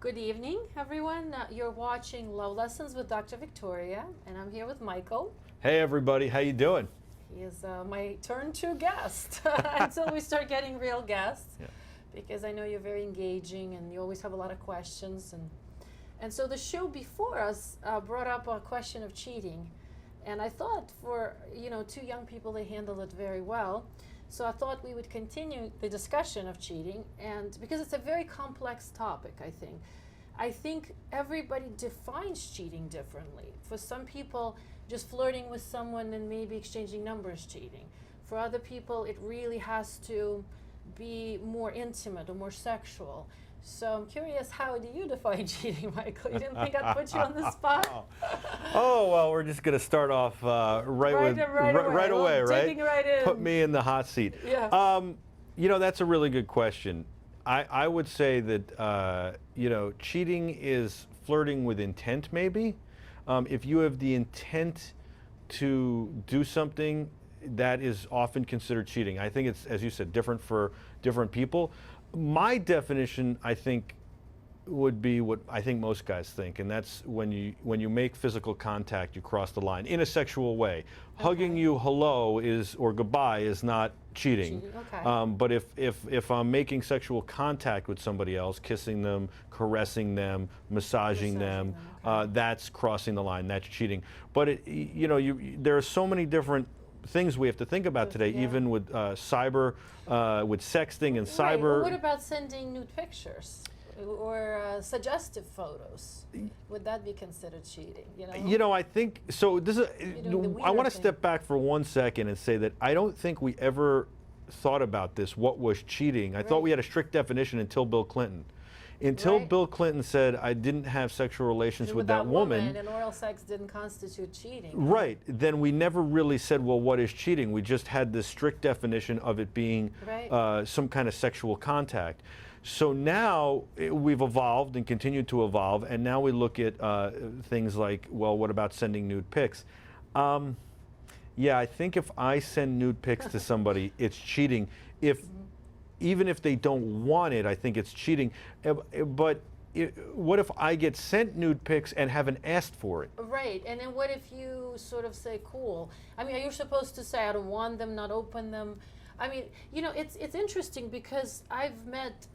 Good evening, everyone. You're watching Love Lessons with Dr. Victoria, and I'm here with Michael. Hey everybody, how you doing? He is my turn to guest until we start getting real guests, Yeah. because I know you're very engaging and you always have a lot of questions. And so the show before us brought up a question of cheating, and I thought for two young people they handled it very well. So I thought we would continue the discussion of cheating, and because it's a very complex topic, I think everybody defines cheating differently. For some people, just flirting with someone and maybe exchanging numbers cheating. For other people, it really has to be more intimate or more sexual. So I'm curious, how do you define cheating, Michael? You didn't think I'd put you on the spot? Oh well, we're just gonna start off right away, right? Digging right in. Put me in the hot seat. Yeah. That's a really good question. I would say that cheating is flirting with intent, maybe. If you have the intent to do something, that is often considered cheating. I think it's, as you said, different for different people. My definition, I think, would be what I think most guys think, and that's when you make physical contact, you cross the line in a sexual way. Okay. Hugging you hello or goodbye is not cheating. Okay. But if I'm making sexual contact with somebody else, kissing them, caressing them, massaging them, okay. that's crossing the line. That's cheating. But there are so many different things we have to think about today, Yeah. even with cyber, with sexting and Right. cyber. Well, what about sending nude pictures or suggestive photos? Would that be considered cheating? I think so. I want to thing. step back for 1 second and say that I don't think we ever thought about this. What was cheating? I thought we had a strict definition until Bill Clinton. Until Bill Clinton said, I didn't have sexual relations with that woman. And oral sex didn't constitute cheating. Right. Then we never really said, well, what is cheating? We just had this strict definition of it being some kind of sexual contact. So now we've evolved and continued to evolve, and now we look at things like, well, what about sending nude pics? Yeah, I think if I send nude pics to somebody, it's cheating. Even if they don't want it, I think it's cheating. But what if I get sent nude pics and haven't asked for it? Right, and then what if you sort of say, cool? I mean, are you supposed to say, I don't want them, not open them? I mean, it's interesting because I've met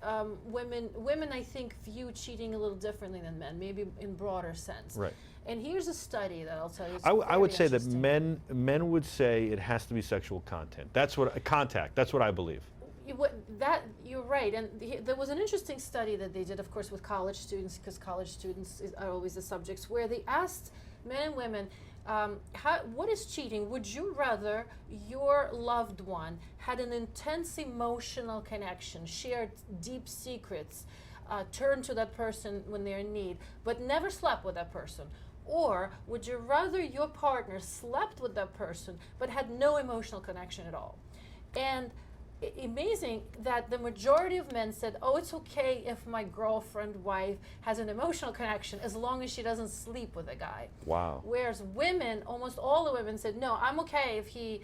women I think view cheating a little differently than men, maybe in broader sense. Right. And here's a study that I'll tell you. I would say that men would say it has to be sexual content. That's what I believe. You're right, and there was an interesting study that they did, of course, with college students, because college students are always the subjects, where they asked men and women, what is cheating? Would you rather your loved one had an intense emotional connection, shared deep secrets, turned to that person when they're in need, but never slept with that person? Or would you rather your partner slept with that person, but had no emotional connection at all? And amazing that the majority of men said, oh, it's okay if my girlfriend, wife has an emotional connection as long as she doesn't sleep with a guy. Wow. Whereas women, almost all the women said, no, I'm okay if he,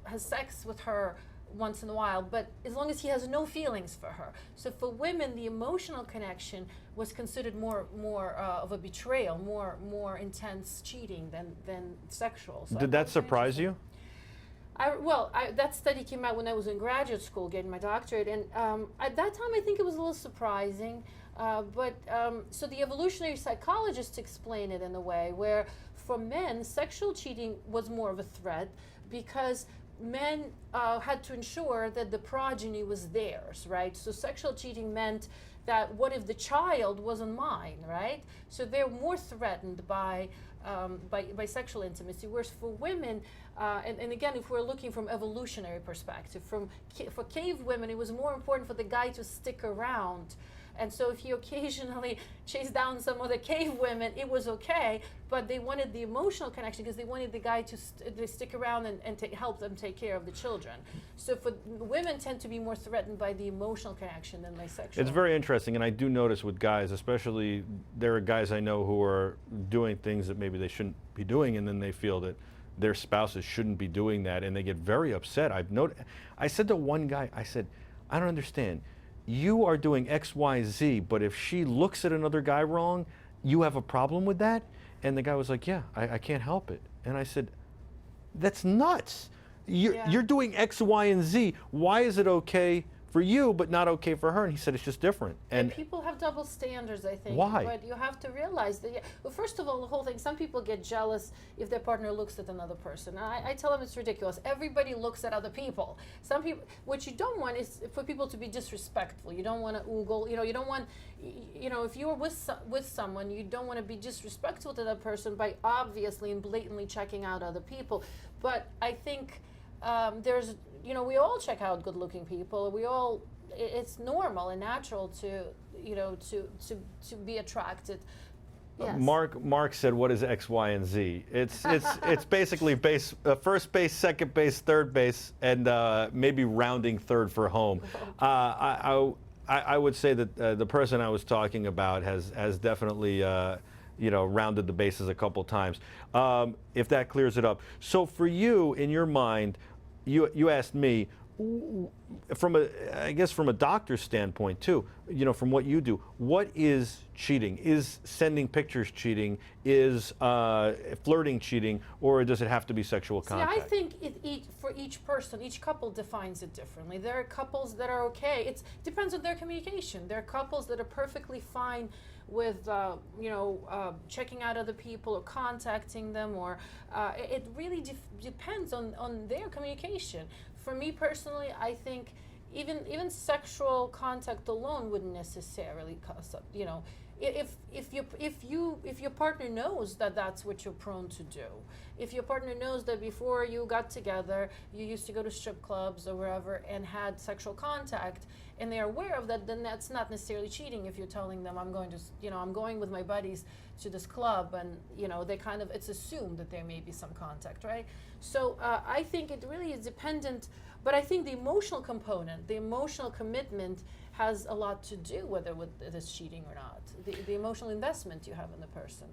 has sex with her once in a while, but as long as he has no feelings for her. So for women, the emotional connection was considered more of a betrayal, more intense cheating than sexual. So Did that surprise you? That study came out when I was in graduate school getting my doctorate, and at that time I think it was a little surprising. So the evolutionary psychologists explain it in a way where for men, sexual cheating was more of a threat because men had to ensure that the progeny was theirs, right? So sexual cheating meant that what if the child wasn't mine, right? So they're more threatened by sexual intimacy, whereas for women, and again, if we're looking from evolutionary perspective, for cave women, it was more important for the guy to stick around. And so if he occasionally chased down some other cave women, it was okay, but they wanted the emotional connection because they wanted the guy to stick around and help them take care of the children. So for women tend to be more threatened by the emotional connection than by sexual. It's very interesting, and I do notice with guys, especially there are guys I know who are doing things that maybe they shouldn't be doing, and then they feel that their spouses shouldn't be doing that, and they get very upset. I said to one guy, I said, I don't understand. you are doing X, Y, Z, but if she looks at another guy wrong, you have a problem with that? And the guy was like, yeah, I can't help it. And I said, that's nuts. You're doing X, Y, and Z. Why is it okay for you, but not okay for her? And he said, it's just different. And people have double standards, I think. Why? But you have to realize that, well, first of all, the whole thing, some people get jealous if their partner looks at another person. I tell them it's ridiculous. Everybody looks at other people. Some people, what you don't want is for people to be disrespectful. You don't want to oogle, you don't want, if you're with someone, you don't want to be disrespectful to that person by obviously and blatantly checking out other people. But I think there's, we all check out good-looking people. We all, it's normal and natural to be attracted. Yes. Mark said, "What is X, Y, and Z?" It's basically first base, second base, third base, and maybe rounding third for home. I would say that the person I was talking about has definitely rounded the bases a couple times. If that clears it up. So for you, in your mind, you asked me, from a doctor's standpoint too, from what you do, what is cheating? Is sending pictures cheating? Is flirting cheating? Or does it have to be sexual contact? See, I think for each person, each couple defines it differently. There are couples that are okay. It depends on their communication. There are couples that are perfectly fine with checking out other people or contacting them, or it really depends on their communication. For me personally, I think even sexual contact alone wouldn't necessarily cause up. If your partner knows that that's what you're prone to do, if your partner knows that before you got together you used to go to strip clubs or wherever and had sexual contact, and they're aware of that, then that's not necessarily cheating. If you're telling them, I'm going with my buddies to this club, and it's assumed that there may be some contact, right? So I think it really is dependent, but I think the emotional component, the emotional commitment, has a lot to do whether it is cheating or not. The emotional investment you have in the person.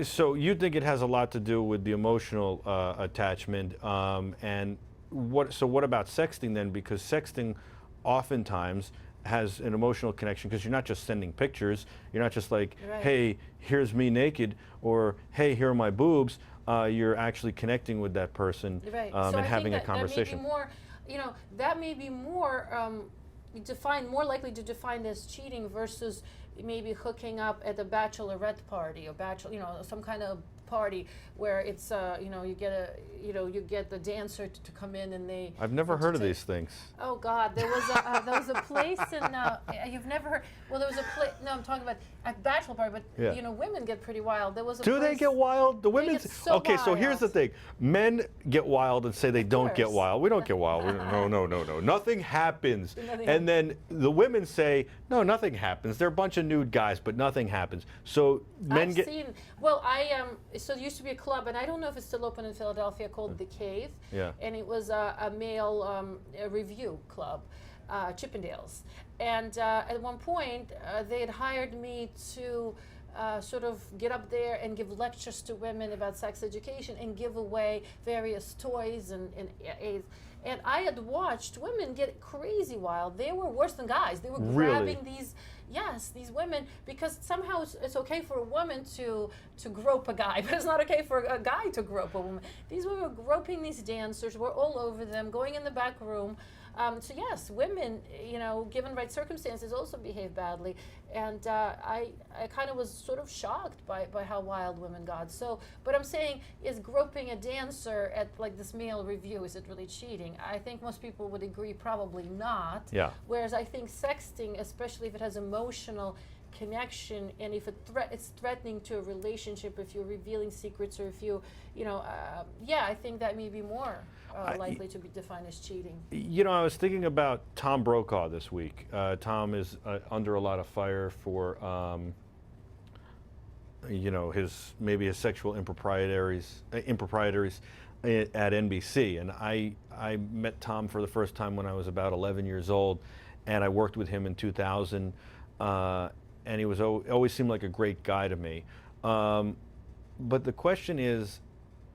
So you think it has a lot to do with the emotional attachment, and what about sexting then? Because sexting oftentimes has an emotional connection, because you're not just sending pictures. You're not just like, right, hey, here's me naked, or hey, here are my boobs. You're actually connecting with that person, right, and having a conversation. That may be more more likely to define as cheating versus maybe hooking up at a bachelorette party or some kind of party where it's you get the dancer to come in and they. I've never heard of these things. Oh God, there was a place in you've never heard. Well, there was a place. No, I'm talking about a bachelor party, but yeah, women get pretty wild. There was a Do place, they get wild? The women. Okay, wild. So here's the thing: men get wild and say they don't get wild. We don't get wild. No. Nothing happens. And then the women say, no, nothing happens. They're a bunch of nude guys, but nothing happens. So men get. Well, so there used to be a club, and I don't know if it's still open in Philadelphia, called The Cave. Yeah. And it was a male review club, Chippendales. And at one point, they had hired me to sort of get up there and give lectures to women about sex education and give away various toys and aids. And I had watched women get crazy wild. They were worse than guys. They were grabbing these women, because somehow it's okay for a woman to grope a guy, but it's not okay for a guy to grope a woman. These women were groping these dancers, were all over them, going in the back room. So yes, women, given right circumstances, also behave badly, and I kind of was sort of shocked by how wild women got. So, but I'm saying, is groping a dancer at like this male review, is it really cheating? I think most people would agree probably not. Yeah. Whereas I think sexting, especially if it has emotional connection, and if it's threatening to a relationship, if you're revealing secrets, or if I think that may be more likely to be defined as cheating. I was thinking about Tom Brokaw this week. Tom is under a lot of fire for his sexual improprieties at NBC, and I met Tom for the first time when I was about 11 years old, and I worked with him in 2000. And he always seemed like a great guy to me. But the question is,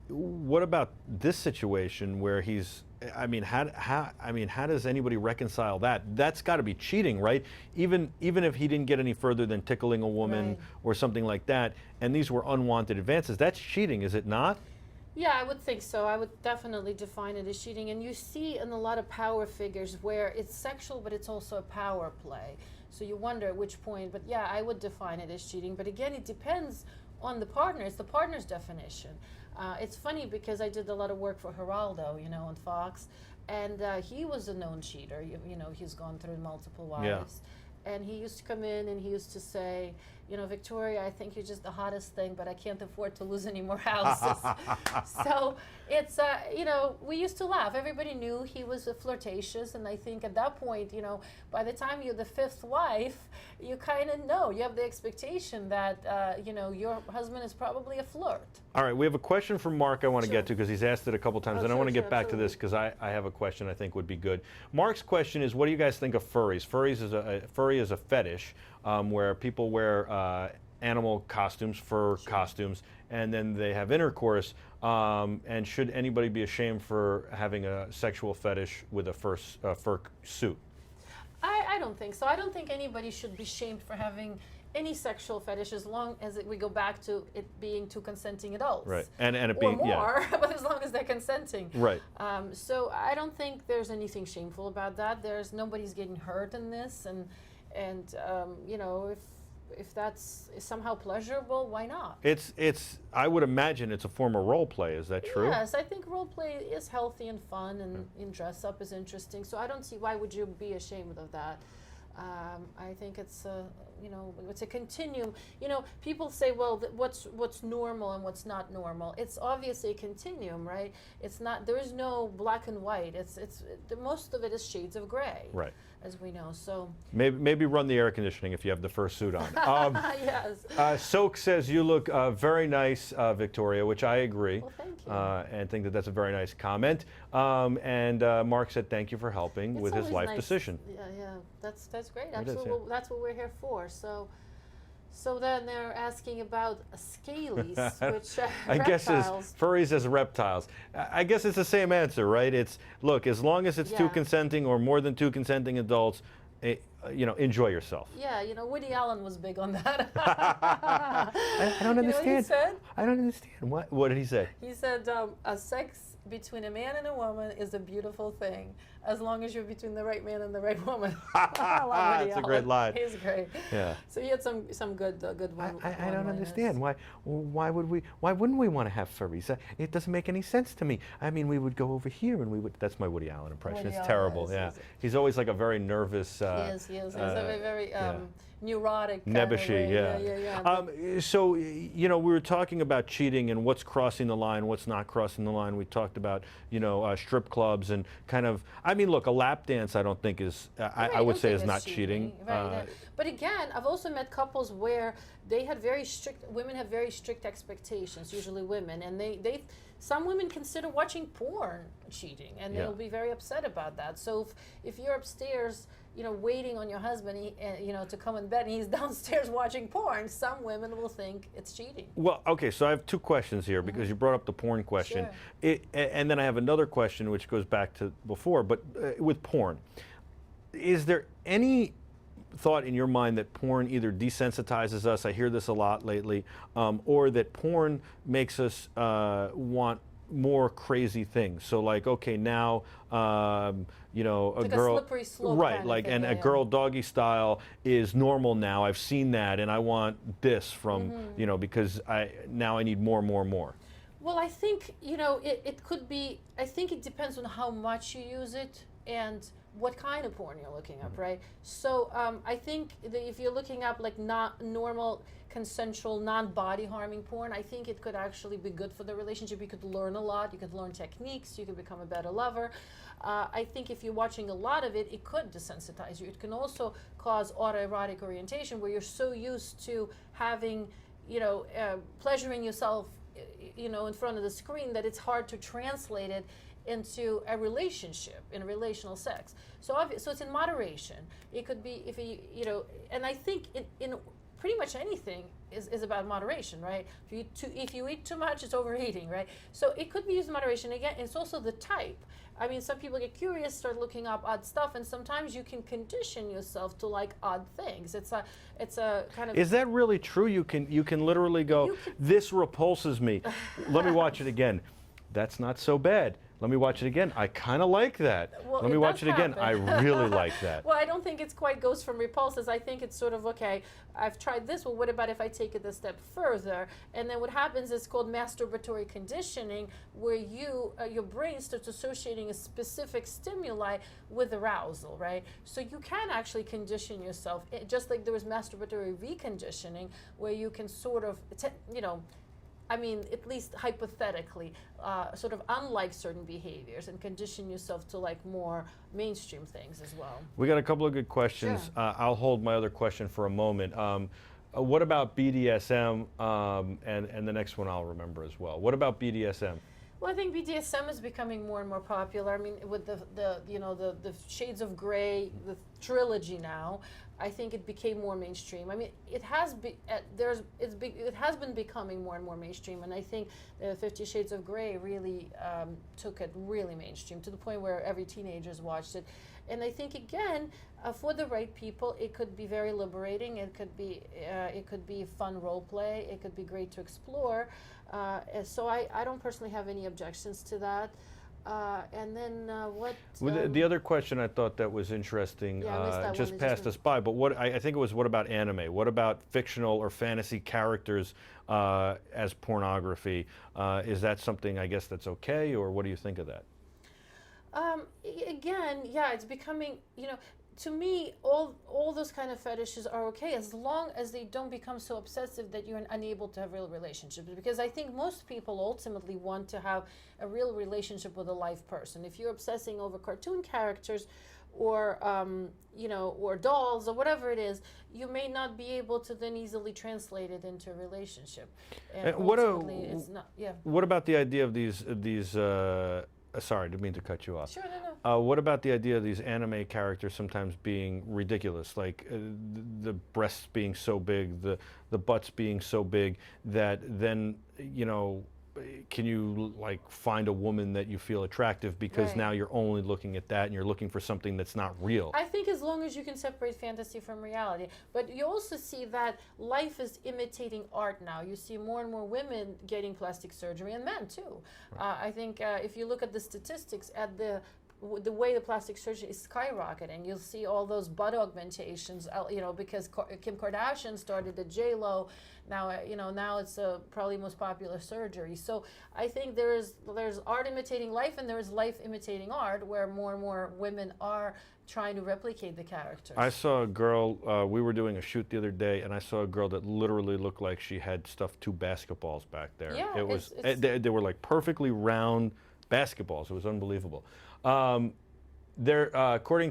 what about this situation where he's I mean, how does anybody reconcile that? That's got to be cheating, right? Even if he didn't get any further than tickling a woman Right. or something like that, and these were unwanted advances, that's cheating, is it not? Yeah, I would think so. I would definitely define it as cheating. And you see in a lot of power figures where it's sexual, but it's also a power play. So you wonder at which point. But yeah, I would define it as cheating. But again, it depends on the partner. It's the partner's definition. It's funny because I did a lot of work for Geraldo, on Fox, and he was a known cheater. He's gone through multiple wives. And he used to come in and he used to say, Victoria, I think you're just the hottest thing, but I can't afford to lose any more houses. So it's, we used to laugh. Everybody knew he was flirtatious. And I think at that point, by the time you're the fifth wife, you kind of know. You have the expectation that, your husband is probably a flirt. All right, we have a question from Mark I want to Sure. get to because he's asked it a couple times, and I Sure, want to get sure, back to this because I have a question I think would be good. Mark's question is, what do you guys think of furries? Furry is a fetish where people wear animal costumes, fur costumes, and then they have intercourse. And should anybody be ashamed for having a sexual fetish with a fur suit? I don't think so. I don't think anybody should be shamed for having any sexual fetish as long as we go back to it being two consenting adults. Right, and it or being more, but as long as they're consenting. Right. So I don't think there's anything shameful about that. Nobody's getting hurt in this, and if that's somehow pleasurable, why not? It's. I would imagine it's a form of role play. Is that true? Yes, I think role play is healthy and fun, and dress up is interesting. So I don't see why would you be ashamed of that. I think it's it's a continuum. People say, well, what's normal and what's not normal. It's obviously a continuum, right? It's not. There is no black and white. Most of it is shades of gray. Right. As we know, so Maybe run the air conditioning if you have the fursuit on. yes. Soak says you look very nice, Victoria, which I agree. Well, thank you. And think that that's a very nice comment. And Mark said thank you for helping It's with his always life nice. decision. Yeah, that's great. It is, Absolutely, yeah. that's what we're here for. So then they're asking about scalies, which I guess is reptiles. furries as reptiles. I guess it's the same answer, right? Look, as long as it's two Yeah. consenting or more than two consenting adults, enjoy yourself. Yeah, Woody Allen was big on that. I don't You know what he understand. said? I don't understand. What did he say? He said, a sex between a man and a woman is a beautiful thing, as long as you're between the right man and the right woman. I love Woody That's a great Allen. line. He's great. Yeah. So he had some good one. I don't understand. Why wouldn't we want to have furries? It doesn't make any sense to me. I mean, we would go over here and we would. That's my Woody Allen impression. Woody It's Allen terrible. is- Yeah. is- He's always like a very nervous. He is. He's a very yeah. neurotic kind of Nebbishy, way. yeah. So, we were talking about cheating and what's crossing the line, what's not crossing the line. We talked about, strip clubs and kind of, I mean, look, a lap dance I don't think is, I would say is not cheating. Right. But again, I've also met couples where women have very strict expectations, usually women, and some women consider watching porn cheating, and Yeah. they'll be very upset about that. So if you're upstairs, waiting on your husband, to come in bed, and he's downstairs watching porn, some women will think it's cheating. Well, okay, so I have two questions here because you brought up the porn question. Sure. And then I have another question which goes back to before, but with porn. Is there any thought in your mind that porn either desensitizes us, I hear this a lot lately, or that porn makes us want more crazy things? So like, okay, now, a like girl, a slippery slope right? kind of Like, thing, and yeah, a yeah. girl doggy style is normal now. I've seen that, and I want this from, because I need more. Well, I think, it could be, I think it depends on how much you use it and what kind of porn you're looking up, right? So I think that if you're looking up like not normal, consensual, non-body harming porn, I think it could actually be good for the relationship. You could learn a lot, you could learn techniques, you could become a better lover. I think if you're watching a lot of it, it could desensitize you. It can also cause autoerotic orientation where you're so used to having, pleasuring yourself, in front of the screen that it's hard to translate it into a relationship, in relational sex. So it's in moderation. It could be, and I think in pretty much anything is about moderation, right? If you eat too much, it's overeating, right? So it could be used in moderation. Again, it's also the type. I mean, some people get curious, start looking up odd stuff, and sometimes you can condition yourself to like odd things. It's a kind of. Is that really true? You can literally go, this repulses me. Let me watch it again. That's not so bad. Let me watch it again. I kind of like that. Well, Let me watch it again. I really like that. Well, I don't think it's quite goes from repulses. I think it's sort of, okay, I've tried this. Well, what about if I take it a step further? And then what happens is called masturbatory conditioning, where your brain starts associating a specific stimuli with arousal, right? So you can actually condition yourself, just like there was masturbatory reconditioning, where you can sort of, I mean, at least hypothetically, sort of unlike certain behaviors and condition yourself to like more mainstream things as well. We got a couple of good questions. Sure. I'll hold my other question for a moment. What about BDSM? And the next one I'll remember as well. What about BDSM? Well, I think BDSM is becoming more and more popular. I mean, with the Shades of Grey, the trilogy now, I think it became more mainstream. I mean, it has been it has been becoming more and more mainstream, and I think the 50 Shades of Grey really took it really mainstream to the point where every teenager's watched it. And I think again, for the right people, it could be very liberating. It could be fun role play. It could be great to explore. So I don't personally have any objections to that. And then what? The other question I thought that was interesting just passed us by, but what I think it was, what about anime? What about fictional or fantasy characters as pornography? Is that something, I guess, that's okay, or what do you think of that? Again, yeah, it's becoming, to me, all those kind of fetishes are okay as long as they don't become so obsessive that you're unable to have real relationships. Because I think most people ultimately want to have a real relationship with a live person. If you're obsessing over cartoon characters or or dolls or whatever it is, you may not be able to then easily translate it into a relationship. And ultimately, it's not. Yeah. What about the idea of these? Sorry, didn't mean to cut you off. Sure, no. What about the idea of these anime characters sometimes being ridiculous, like the breasts being so big, the butts being so big that then, can you like find a woman that you feel attractive because now you're only looking at that and you're looking for something that's not real? I think as long as you can separate fantasy from reality. But you also see that life is imitating art now. You see more and more women getting plastic surgery, and men too. Right. I think if you look at the statistics at the way the plastic surgery is skyrocketing, you'll see all those butt augmentations, because Kim Kardashian started the J-Lo. Now, now it's probably most popular surgery. So I think there's art imitating life, and there's life imitating art, where more and more women are trying to replicate the characters. I saw a girl, we were doing a shoot the other day, and I saw a girl that literally looked like she had stuffed 2 basketballs back there. Yeah, it was, they were like perfectly round basketballs. It was unbelievable. According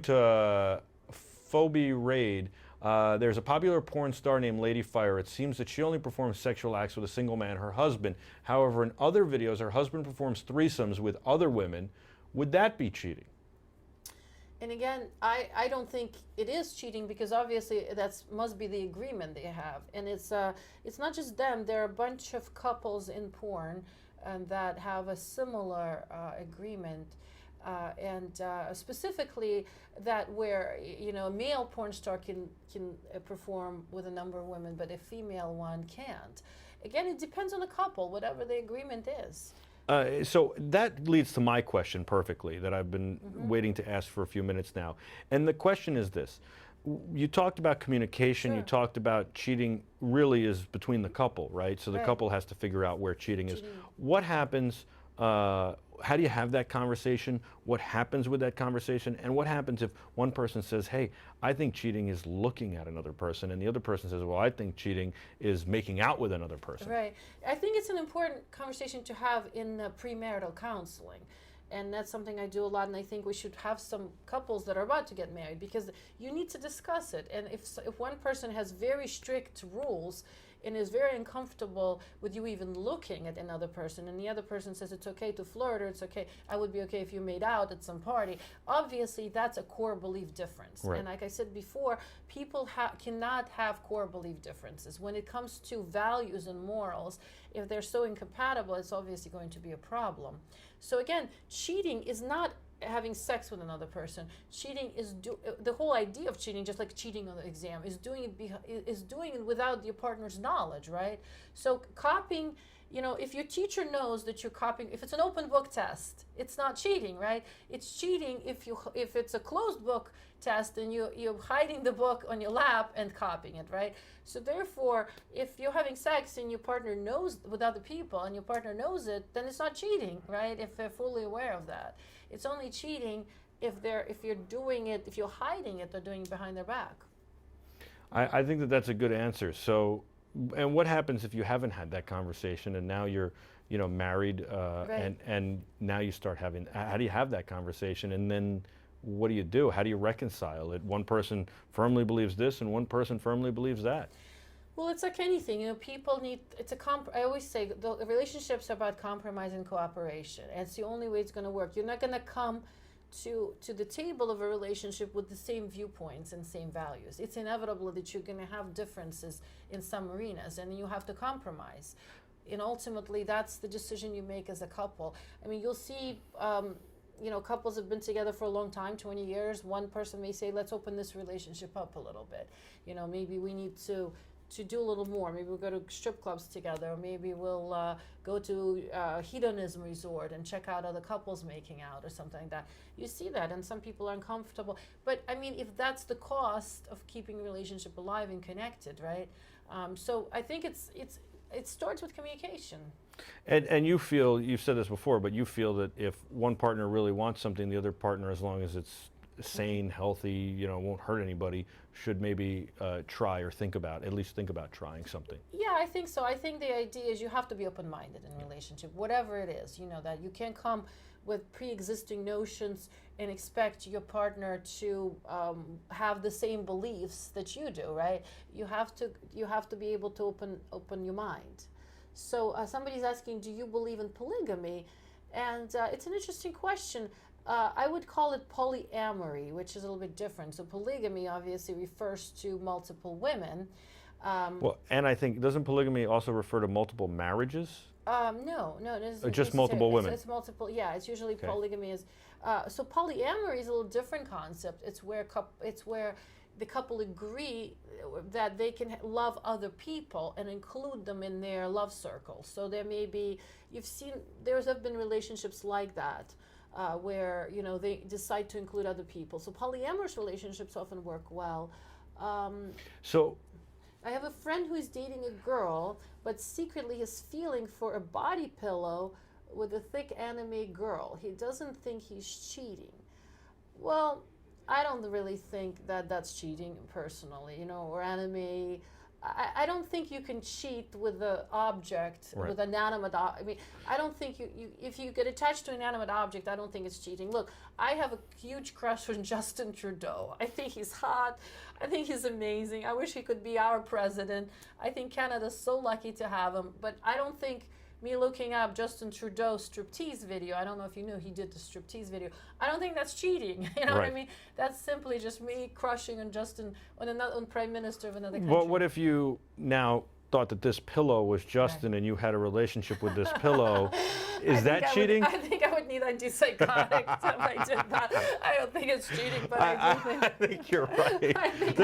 to Phoebe Raid, there's a popular porn star named Lady Fire. It seems that she only performs sexual acts with a single man, her husband. However, in other videos, her husband performs threesomes with other women. Would that be cheating? And again, I don't think it is cheating, because obviously that must be the agreement they have. And it's not just them. There are a bunch of couples in porn that have a similar agreement. Specifically that where a male porn star can perform with a number of women, but a female one can't. Again, it depends on the couple, whatever the agreement is. So that leads to my question perfectly, that I've been waiting to ask for a few minutes now. And the question is this. You talked about communication, Sure. You talked about cheating really is between the couple, right? So the couple has to figure out where cheating is. What happens, how do you have that conversation? What happens with that conversation? And what happens if one person says, hey, I think cheating is looking at another person, and the other person says, well, I think cheating is making out with another person? Right. I think it's an important conversation to have in premarital counseling. And that's something I do a lot, and I think we should have some couples that are about to get married, because you need to discuss it. And if one person has very strict rules, and is very uncomfortable with you even looking at another person, and the other person says it's okay to flirt, or it's okay, I would be okay if you made out at some party, obviously that's a core belief difference. Right. And like I said before, people cannot have core belief differences. When it comes to values and morals, if they're so incompatible, it's obviously going to be a problem. So again, cheating is not having sex with another person. Cheating is the whole idea of cheating, just like cheating on the exam, is doing it without your partner's knowledge, right? So copying, if your teacher knows that you're copying, if it's an open book test, it's not cheating, right? It's cheating if it's a closed book test and you're hiding the book on your lap and copying it, right? So therefore, if you're having sex and your partner knows with other people and your partner knows it, then it's not cheating, right? If they're fully aware of that. It's only cheating if you're doing it, if you're hiding it or doing it behind their back. I think that's a good answer. So, and what happens if you haven't had that conversation and now you're, married, Right. and now you start having, how do you have that conversation, and then what do you do? How do you reconcile it? One person firmly believes this and one person firmly believes that. Well, it's like anything, people need, I always say the relationships are about compromise and cooperation, and it's the only way it's going to work. You're not going to come to the table of a relationship with the same viewpoints and same values. It's inevitable that you're going to have differences in some arenas, and you have to compromise. And ultimately, that's the decision you make as a couple. I mean, you'll see, couples have been together for a long time, 20 years. One person may say, let's open this relationship up a little bit. Maybe we need to do a little more. Maybe we'll go to strip clubs together, or maybe we'll go to a hedonism resort and check out other couples making out or something like that. You see that, and some people are uncomfortable. But I mean, if that's the cost of keeping a relationship alive and connected, right? So I think it starts with communication. And you feel, you've said this before, but you feel that if one partner really wants something, the other partner, as long as it's sane, healthy, won't hurt anybody, should maybe try or at least think about trying something. Yeah, I think so. I think the idea is you have to be open-minded in a relationship, whatever it is, that you can't come with pre-existing notions and expect your partner to have the same beliefs that you do, right? You have to be able to open your mind. So somebody's asking, do you believe in polygamy? And it's an interesting question. I would call it polyamory, which is a little bit different. So polygamy obviously refers to multiple women. Well, and I think, doesn't polygamy also refer to multiple marriages? No, Just multiple women. It's multiple. Yeah, it's usually Okay. polygamy is. So polyamory is a little different concept. It's where the couple agree that they can love other people and include them in their love circle. So there may be, there have been relationships like that. Where they decide to include other people. So polyamorous relationships often work well. So I have a friend who is dating a girl, but secretly is feeling for a body pillow with a thick anime girl. He doesn't think he's cheating. Well, I don't really think that that's cheating personally, or anime. I don't think you can cheat with the object, Right. with inanimate. I mean, I don't think if you get attached to an inanimate object, I don't think it's cheating. Look, I have a huge crush on Justin Trudeau. I think he's hot. I think he's amazing. I wish he could be our president. I think Canada's so lucky to have him. But I don't think me looking up Justin Trudeau's striptease video, I don't know if you knew he did the striptease video, I don't think that's cheating. You know what I Right. mean? That's simply just me crushing on on Prime Minister of another country. But what if you now thought that this pillow was Justin and you had a relationship with this pillow? Is that cheating? I think I would need antipsychotics if I did that. I don't think it's cheating, but I do think. I think you're right. I think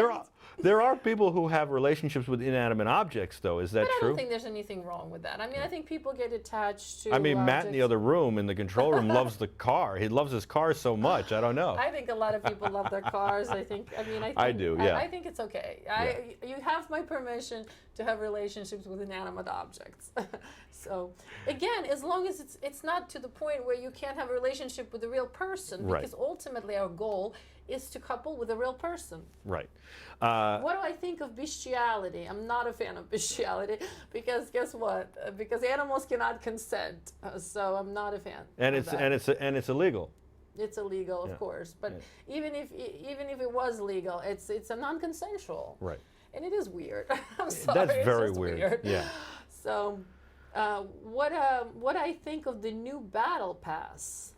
There are people who have relationships with inanimate objects, though. Is that But I true? don't think there's anything wrong with that. I mean, I think people get attached to. I mean, Matt in the objects. other room, in the control room, loves the car. He loves his car so much. I don't know. I think a lot of people love their cars. I think. I do, yeah. I think it's okay. You have my permission to have relationships with inanimate objects. So, again, as long as it's not to the point where you can't have a relationship with a real person, Right. because ultimately our goal is to couple with a real person. Right. What do I think of bestiality? I'm not a fan of bestiality because guess what? Because animals cannot consent, so I'm not a fan. And of it's that. it's illegal. It's illegal, of Yeah. course. But Yeah. even if it was legal, it's a non-consensual. Right. and it is weird. I'm sorry. That's it's very just weird. Yeah. So, what I think of the new Battle Pass?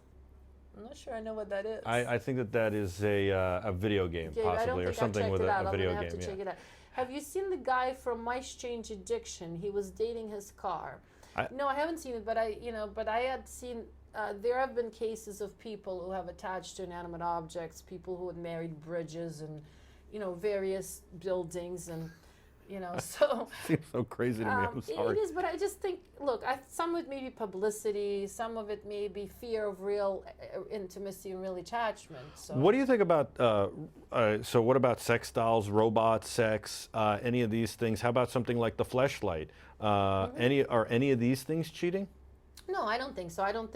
I'm not sure I know what that is. I think that is a video game, possibly, or something with a video game. I'm gonna have to check it out. Have you seen the guy from Mice Change Addiction? He was dating his car. No, I haven't seen it, but I had seen. There have been cases of people who have attached to inanimate objects, people who had married bridges and, various buildings and. So seems so crazy to me. I'm sorry. It is, but I just think, look, some of it may be publicity, some of it may be fear of real intimacy and real attachment. So. What do you think about? So, what about sex dolls, robot sex, any of these things? How about something like the Fleshlight? Are any of these things cheating? No, I don't think so. I don't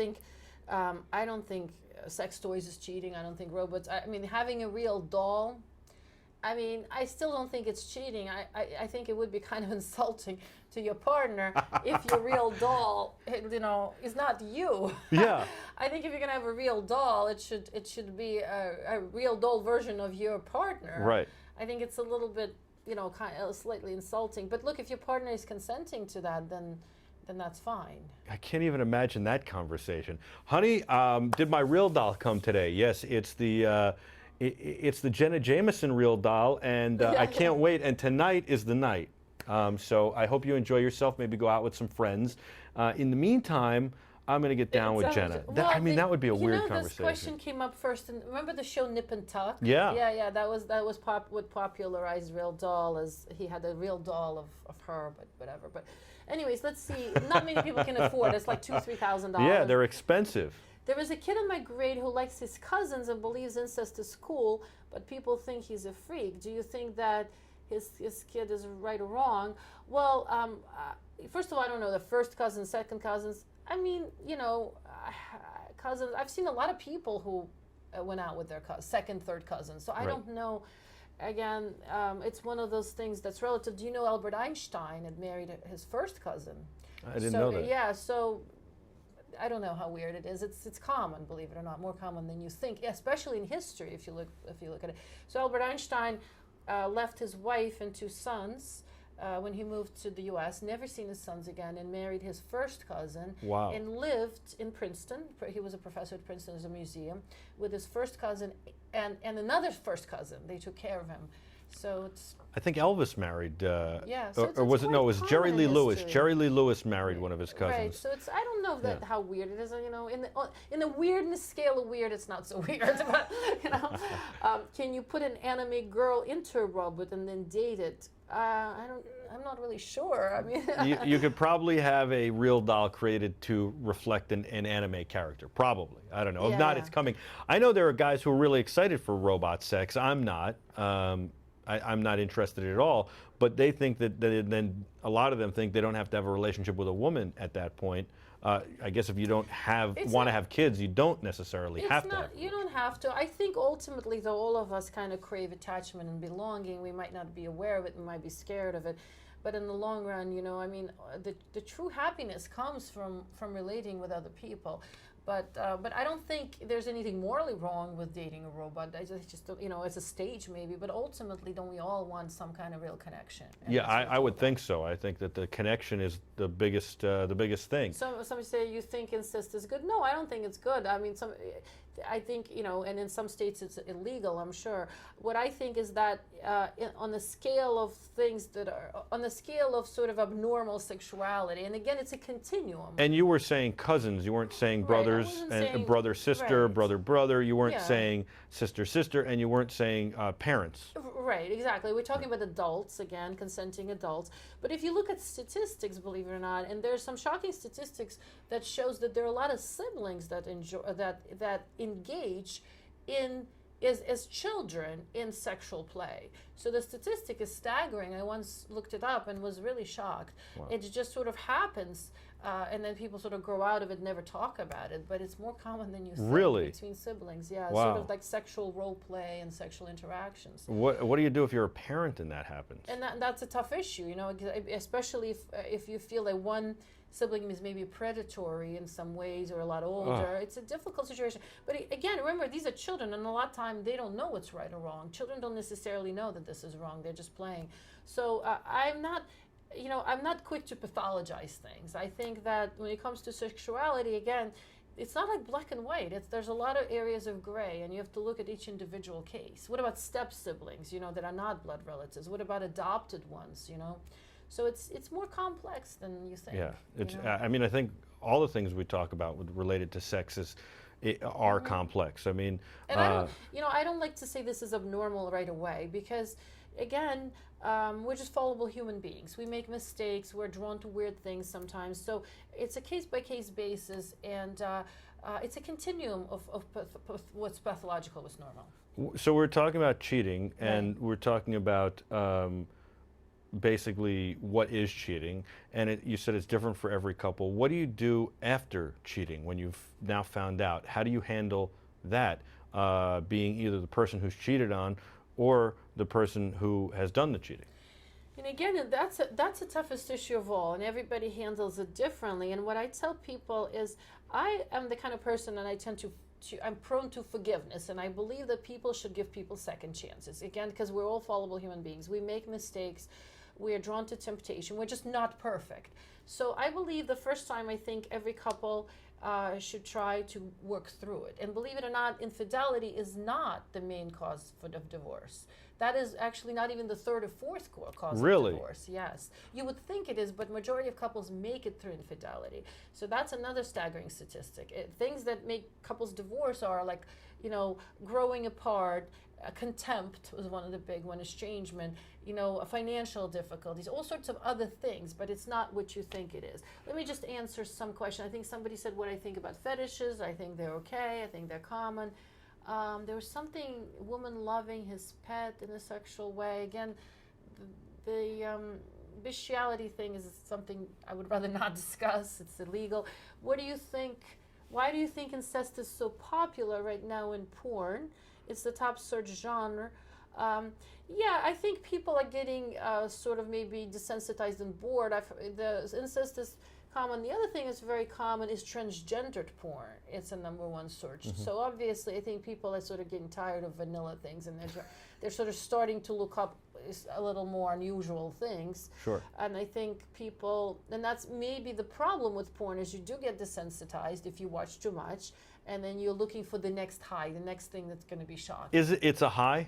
think sex toys is cheating. I don't think robots. I mean, having a real doll. I still don't think it's cheating. I think it would be kind of insulting to your partner if your real doll, is not you. Yeah. I think if you're gonna have a real doll, it should be a real doll version of your partner. Right. I think it's a little bit, kind of slightly insulting. But look, if your partner is consenting to that, then that's fine. I can't even imagine that conversation. Honey, did my real doll come today? Yes, it's the Jenna Jameson real doll, and I can't wait. And tonight is the night. So I hope you enjoy yourself. Maybe go out with some friends. In the meantime, I'm going to get down with Jenna. That would be a weird conversation. This question came up first. And remember the show Nip and Tuck? Yeah. Yeah. That was what popularized Real Doll, as he had a real doll of her, but whatever. But anyways, let's see. Not many people can afford it. It's like $2,000-$3,000. Yeah, they're expensive. There is a kid in my grade who likes his cousins and believes incest is cool, but people think he's a freak. Do you think that his kid is right or wrong? Well, first of all, I don't know the first cousins, second cousins. Cousins. I've seen a lot of people who went out with their second, third cousins. So I don't know. Again, it's one of those things that's relative. Do you know Albert Einstein had married his first cousin? I didn't know that. Yeah, so I don't know how weird it is. It's common, believe it or not, more common than you think, especially in history if you look at it. So Albert Einstein left his wife and 2 sons when he moved to the U.S., never seen his sons again, and married his first cousin. Wow. And lived in Princeton. He was a professor at Princeton as a museum with his first cousin and another first cousin. They took care of him. So it's. I think Elvis married. Yeah. So or was it? No, it was Jerry Lee Lewis. Jerry Lee Lewis married one of his cousins. Right. So it's. I don't know how weird it is. In the weirdness scale of weird, it's not so weird. But can you put an anime girl into a robot and then date it? I'm not really sure. I mean, you could probably have a real doll created to reflect an anime character. Probably. I don't know. If not, it's coming. I know there are guys who are really excited for robot sex. I'm not. I'm not interested at all. But they think that then a lot of them think they don't have to have a relationship with a woman at that point. I guess if you don't want to have kids, you don't necessarily have to. You don't have to. I think ultimately, though, all of us kind of crave attachment and belonging. We might not be aware of it. We might be scared of it. But in the long run, the true happiness comes from relating with other people. But I don't think there's anything morally wrong with dating a robot. I just it's a stage maybe. But ultimately, don't we all want some kind of real connection? Yeah, I would think so. I think that the connection is the biggest thing. Somebody say you think incest is good. No, I don't think it's good. I mean, I think, and in some states it's illegal, I'm sure. What I think is that on the scale of things that are, on the scale of sort of abnormal sexuality, and again, it's a continuum. And you were saying cousins, you weren't saying brothers and brother-sister, brother-brother, you weren't saying sister-sister, and you weren't saying parents. Right, exactly. We're talking about adults, again, consenting adults. But if you look at statistics, believe it or not, and there's some shocking statistics that shows that there are a lot of siblings that engage in as children in sexual play. So the statistic is staggering. I once looked it up and was really shocked. Wow. It just sort of happens, and then people sort of grow out of it, never talk about it. But it's more common than you think. Really? Between siblings, yeah. Wow. Sort of like sexual role play and sexual interactions. What do you do if you're a parent and that happens? And that's a tough issue, especially if you feel that one sibling is maybe predatory in some ways or a lot older. It's a difficult situation. But again, remember, these are children, and a lot of time they don't know what's right or wrong. Children don't necessarily know that this is wrong. They're just playing. So I'm not quick to pathologize things. I think that when it comes to sexuality, again, it's not like black and white. There's a lot of areas of gray, and you have to look at each individual case. What about step siblings, that are not blood relatives? What about adopted ones, So it's more complex than you think. Yeah, I mean, I think all the things we talk about related to sex are complex. I mean, and I don't like to say this is abnormal right away, because again, we're just fallible human beings. We make mistakes. We're drawn to weird things sometimes. So it's a case-by-case basis, and it's a continuum of what's pathological, what's normal. So we're talking about cheating, and we're talking about basically what is cheating, and you said it's different for every couple. What do you do after cheating when you've now found out? How do you handle that, being either the person who's cheated on or the person who has done the cheating? And again, that's the toughest issue of all, and everybody handles it differently. And what I tell people is, I am the kind of person, and I tend to I'm prone to forgiveness, and I believe that people should give people second chances. Again, because we're all fallible human beings. We make mistakes. We are drawn to temptation. We're just not perfect. So I believe the first time, I think every couple should try to work through it. And believe it or not, infidelity is not the main cause of divorce. That is actually not even the third or fourth cause of divorce. Yes. You would think it is, but majority of couples make it through infidelity. So that's another staggering statistic. Things that make couples divorce are like, growing apart, contempt was one of the big one, estrangement, financial difficulties, all sorts of other things, but it's not what you think it is. Let me just answer some question. I think somebody said what I think about fetishes. I think they're okay. I think they're common. There was something, woman loving his pet in a sexual way. Again, the bestiality thing is something I would rather not discuss. It's illegal. What do you think? Why do you think incest is so popular right now in porn? It's the top search genre. I think people are getting sort of maybe desensitized and bored. The incest is common. The other thing that's very common is transgendered porn. It's a #1 search. So obviously, I think people are sort of getting tired of vanilla things, and they're sort of starting to look up a little more unusual things. Sure. And I think people, and that's maybe the problem with porn, is you do get desensitized if you watch too much, and then you're looking for the next high, the next thing that's going to be shocking. It's a high?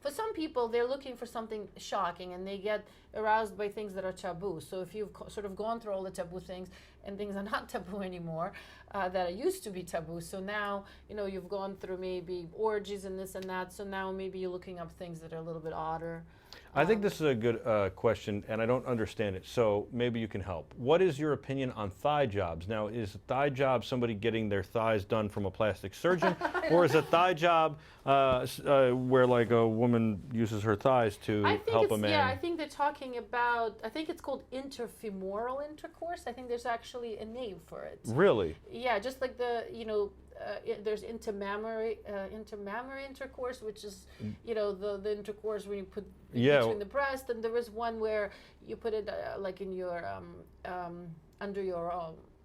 For some people, they're looking for something shocking, and they get aroused by things that are taboo. So if you've sort of gone through all the taboo things, and things are not taboo anymore, that used to be taboo. So now, you've gone through maybe orgies and this and that. So now maybe you're looking up things that are a little bit odder. I think this is a good question, and I don't understand it, so maybe you can help. What is your opinion on thigh jobs? Now, is a thigh job somebody getting their thighs done from a plastic surgeon, or is a thigh job where like a woman uses her thighs to help a man? Yeah, I think they're talking about, I think it's called interfemoral intercourse. I think there's actually a name for it. Really? Yeah, just like there's intermammary intercourse, which is, the intercourse when you put between the breast, and there was one where you put it like in your under your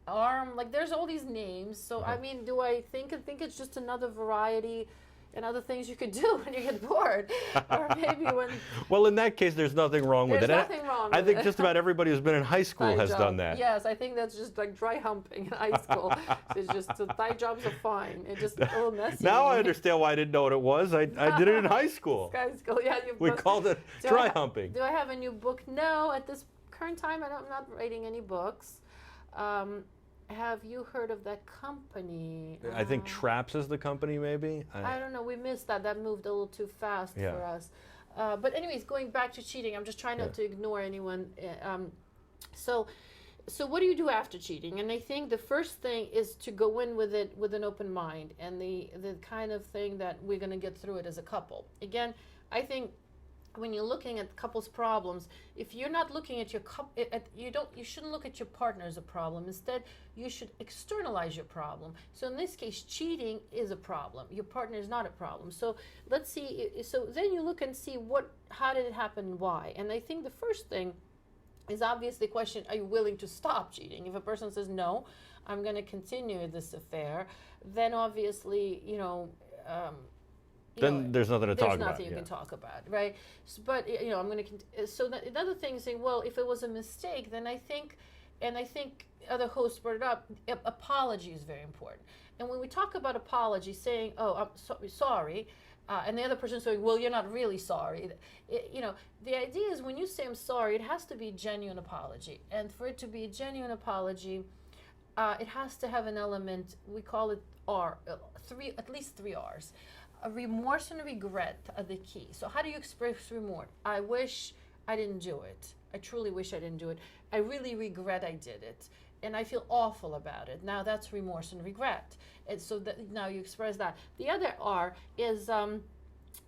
arm. Like there's all these names. So I mean, do I think it's just another variety and other things you could do when you get bored, or maybe when. Well, in that case, there's nothing wrong with it. There's nothing wrong. I think just about everybody who's been in high school has done that. Yes, I think that's just like dry humping in high school. It's just the thigh jobs are fine. It's just a little messy. Now I understand why I didn't know what it was. I did it in high school. High school, yeah. We called it dry humping. Do I have a new book? No, at this current time, I'm not writing any books. Have you heard of that company? I think Traps is the company, maybe? I don't know. We missed that. That moved a little too fast for us. But anyways, going back to cheating, I'm just trying not to ignore anyone. So what do you do after cheating? And I think the first thing is to go in with it with an open mind, and the kind of thing that we're going to get through it as a couple. Again, I think when you're looking at couples' problems, if you're not looking at your you shouldn't look at your partner as a problem. Instead, you should externalize your problem. So in this case, cheating is a problem. Your partner is not a problem. So let's see. So then you look and see how did it happen and why. And I think the first thing is obviously the question, are you willing to stop cheating? If a person says, no, I'm going to continue this affair, then obviously, then there's nothing to talk about. There's nothing you can talk about, right? So, but I'm going to. So another thing is saying, well, if it was a mistake, then I think other hosts brought it up. Apology is very important. And when we talk about apology, saying, "Oh, I'm sorry," and the other person saying, "Well, you're not really sorry," the idea is when you say "I'm sorry," it has to be a genuine apology, and for it to be a genuine apology, it has to have an element. We call it R, at least three R's. Remorse and regret are the key. So how do you express remorse? I wish I didn't do it. I truly wish I didn't do it. I really regret I did it. And I feel awful about it. Now that's remorse and regret. And so now you express that. The other R is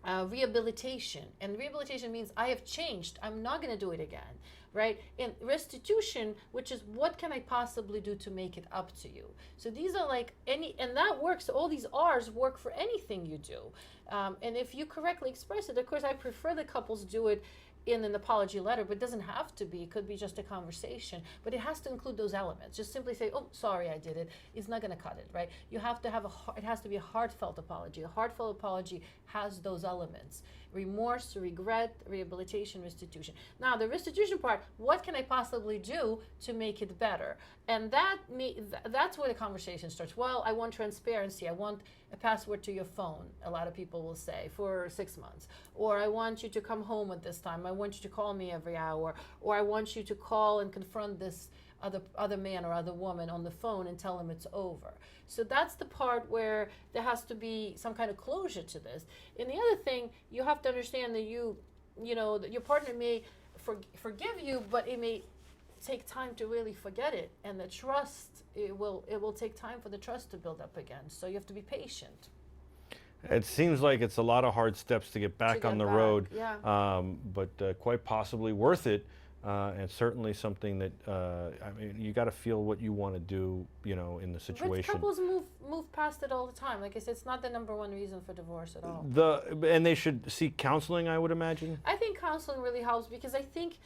rehabilitation. And rehabilitation means I have changed. I'm not going to do it again. Right? And restitution, which is what can I possibly do to make it up to you? So these are like and that works. All these R's work for anything you do. And if you correctly express it, of course, I prefer the couples do it in an apology letter, but it doesn't have to be. It could be just a conversation, but it has to include those elements. Just simply say, "Oh, sorry, I did it," is not going to cut it, right? You have to have it has to be a heartfelt apology. A heartfelt apology has those elements: remorse, regret, rehabilitation, restitution. Now, the restitution part, what can I possibly do to make it better? And that's where the conversation starts. Well, I want transparency. I want a password to your phone, a lot of people will say, for 6 months. Or I want you to come home at this time. I want you to call me every hour. Or I want you to call and confront this other man or other woman on the phone and tell them it's over. So that's the part where there has to be some kind of closure to this. And the other thing, you have to understand that that your partner may forgive you, but it may take time to really forget it, and the trust, it will take time for the trust to build up again. So you have to be patient. It seems like it's a lot of hard steps to get back on the road, yeah. But quite possibly worth it, and certainly something that you got to feel what you want to do, in the situation. But couples move past it all the time. Like I said, it's not the number one reason for divorce at all. And they should seek counseling, I would imagine. I think counseling really helps, because I think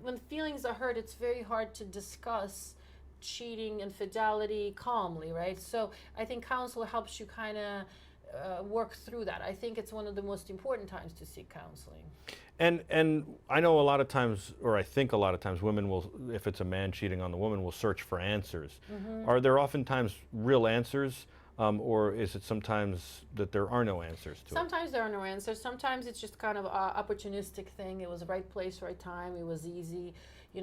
when feelings are hurt, it's very hard to discuss cheating, infidelity calmly, right? So I think counselor helps you kind of work through that. I think it's one of the most important times to seek counseling. And I know a lot of times, or I think a lot of times, women will, if it's a man cheating on the woman, will search for answers. Mm-hmm. Are there oftentimes real answers? Or is it sometimes that there are no answers to it? Sometimes there are no answers. Sometimes it's just kind of an opportunistic thing. It was the right place, right time. It was easy.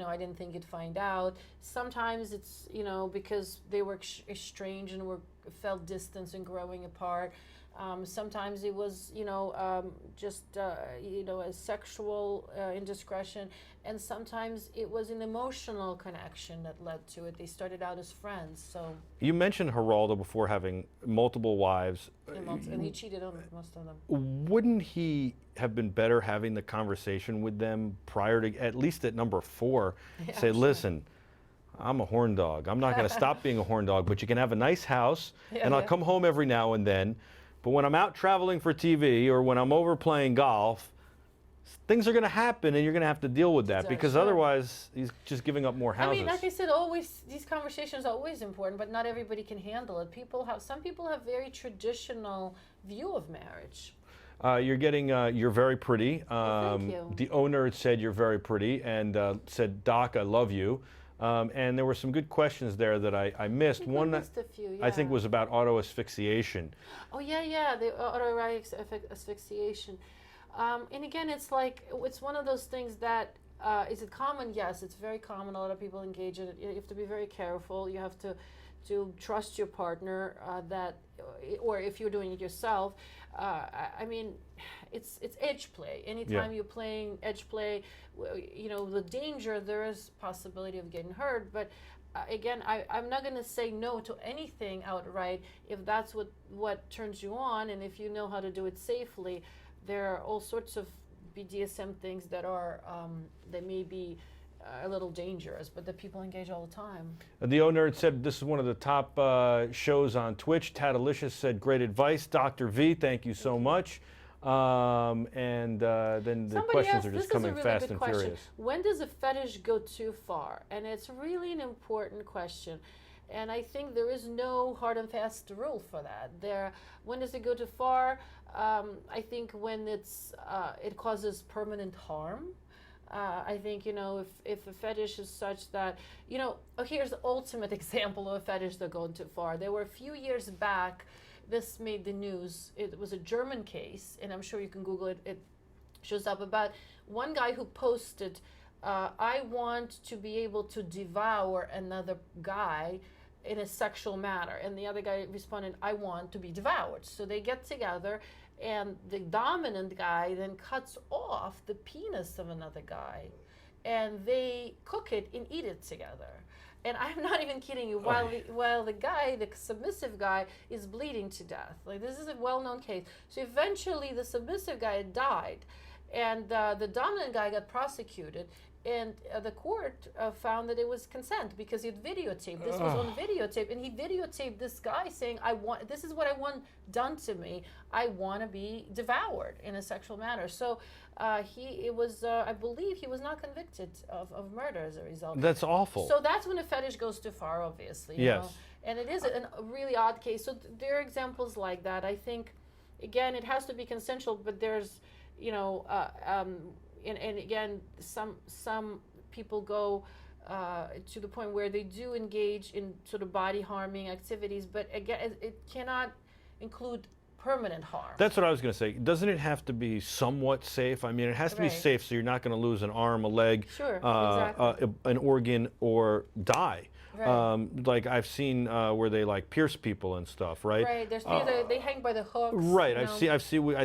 I didn't think you'd find out. Sometimes it's, because they were estranged and felt distance and growing apart. Sometimes it was, just, a sexual indiscretion. And sometimes it was an emotional connection that led to it. They started out as friends, so. You mentioned Geraldo before having multiple wives. And he cheated on most of them. Wouldn't he have been better having the conversation with them prior to, at least at number 4, Yeah, say, listen, I'm a horn dog. I'm not going to stop being a horn dog, but you can have a nice house, and I'll come home every now and then. But when I'm out traveling for TV or when I'm over playing golf, things are going to happen, and you're going to have to deal with that, because otherwise he's just giving up more houses. I mean, like I said, these conversations are always important, but not everybody can handle it. Some people have very traditional view of marriage. You're getting, you're very pretty. Thank you. The owner said you're very pretty, and said, Doc, I love you. And there were some good questions there that I missed. One missed a few, yeah. I think was about auto asphyxiation. Oh yeah, the autoerotic asphyxiation. And again, it's one of those things that, is it common? Yes, it's very common. A lot of people engage in it. You have to be very careful. You have to trust your partner, or if you're doing it yourself. I mean, it's edge play. Anytime you're playing edge play, the danger, there is possibility of getting hurt. But again, I'm not going to say no to anything outright if that's what turns you on, and if you know how to do it safely. There are all sorts of BDSM things that are that may be a little dangerous, but that people engage all the time. The owner said this is one of the top shows on Twitch. Tadalicious said, great advice. Dr. V, thank you so much. and then the Somebody questions asked, are this just is a coming really fast good and question. furious. When does a fetish go too far? And it's really an important question. And I think there is no hard and fast rule for that. When does it go too far? I think when it causes permanent harm. I think, if a fetish is such that, here's the ultimate example of a fetish that going too far. There were a few years back, this made the news. It was a German case, and I'm sure you can Google it. It shows up about one guy who posted, I want to be able to devour another guy in a sexual manner. And the other guy responded, I want to be devoured. So they get together, and the dominant guy then cuts off the penis of another guy, and they cook it and eat it together. And I'm not even kidding you. While the submissive guy is bleeding to death. Like, this is a well-known case. So eventually, the submissive guy died, and the dominant guy got prosecuted. And the court found that it was consent because he'd videotaped. This was on videotape, and he videotaped this guy saying, this is what I want done to me. I want to be devoured in a sexual manner. So I believe he was not convicted of murder as a result. That's awful. So that's when a fetish goes too far, obviously. Yes. And it is a really odd case. So there are examples like that. I think, again, it has to be consensual, but there's, and again, some people go to the point where they do engage in sort of body harming activities, but again, it cannot include permanent harm. That's what I was going to say. Doesn't it have to be somewhat safe? I mean, it has to be safe, so you're not going to lose an arm, a leg, exactly. An organ, or die. Right. Like I've seen where they like pierce people and stuff, right? Right. There's they hang by the hooks. Right. I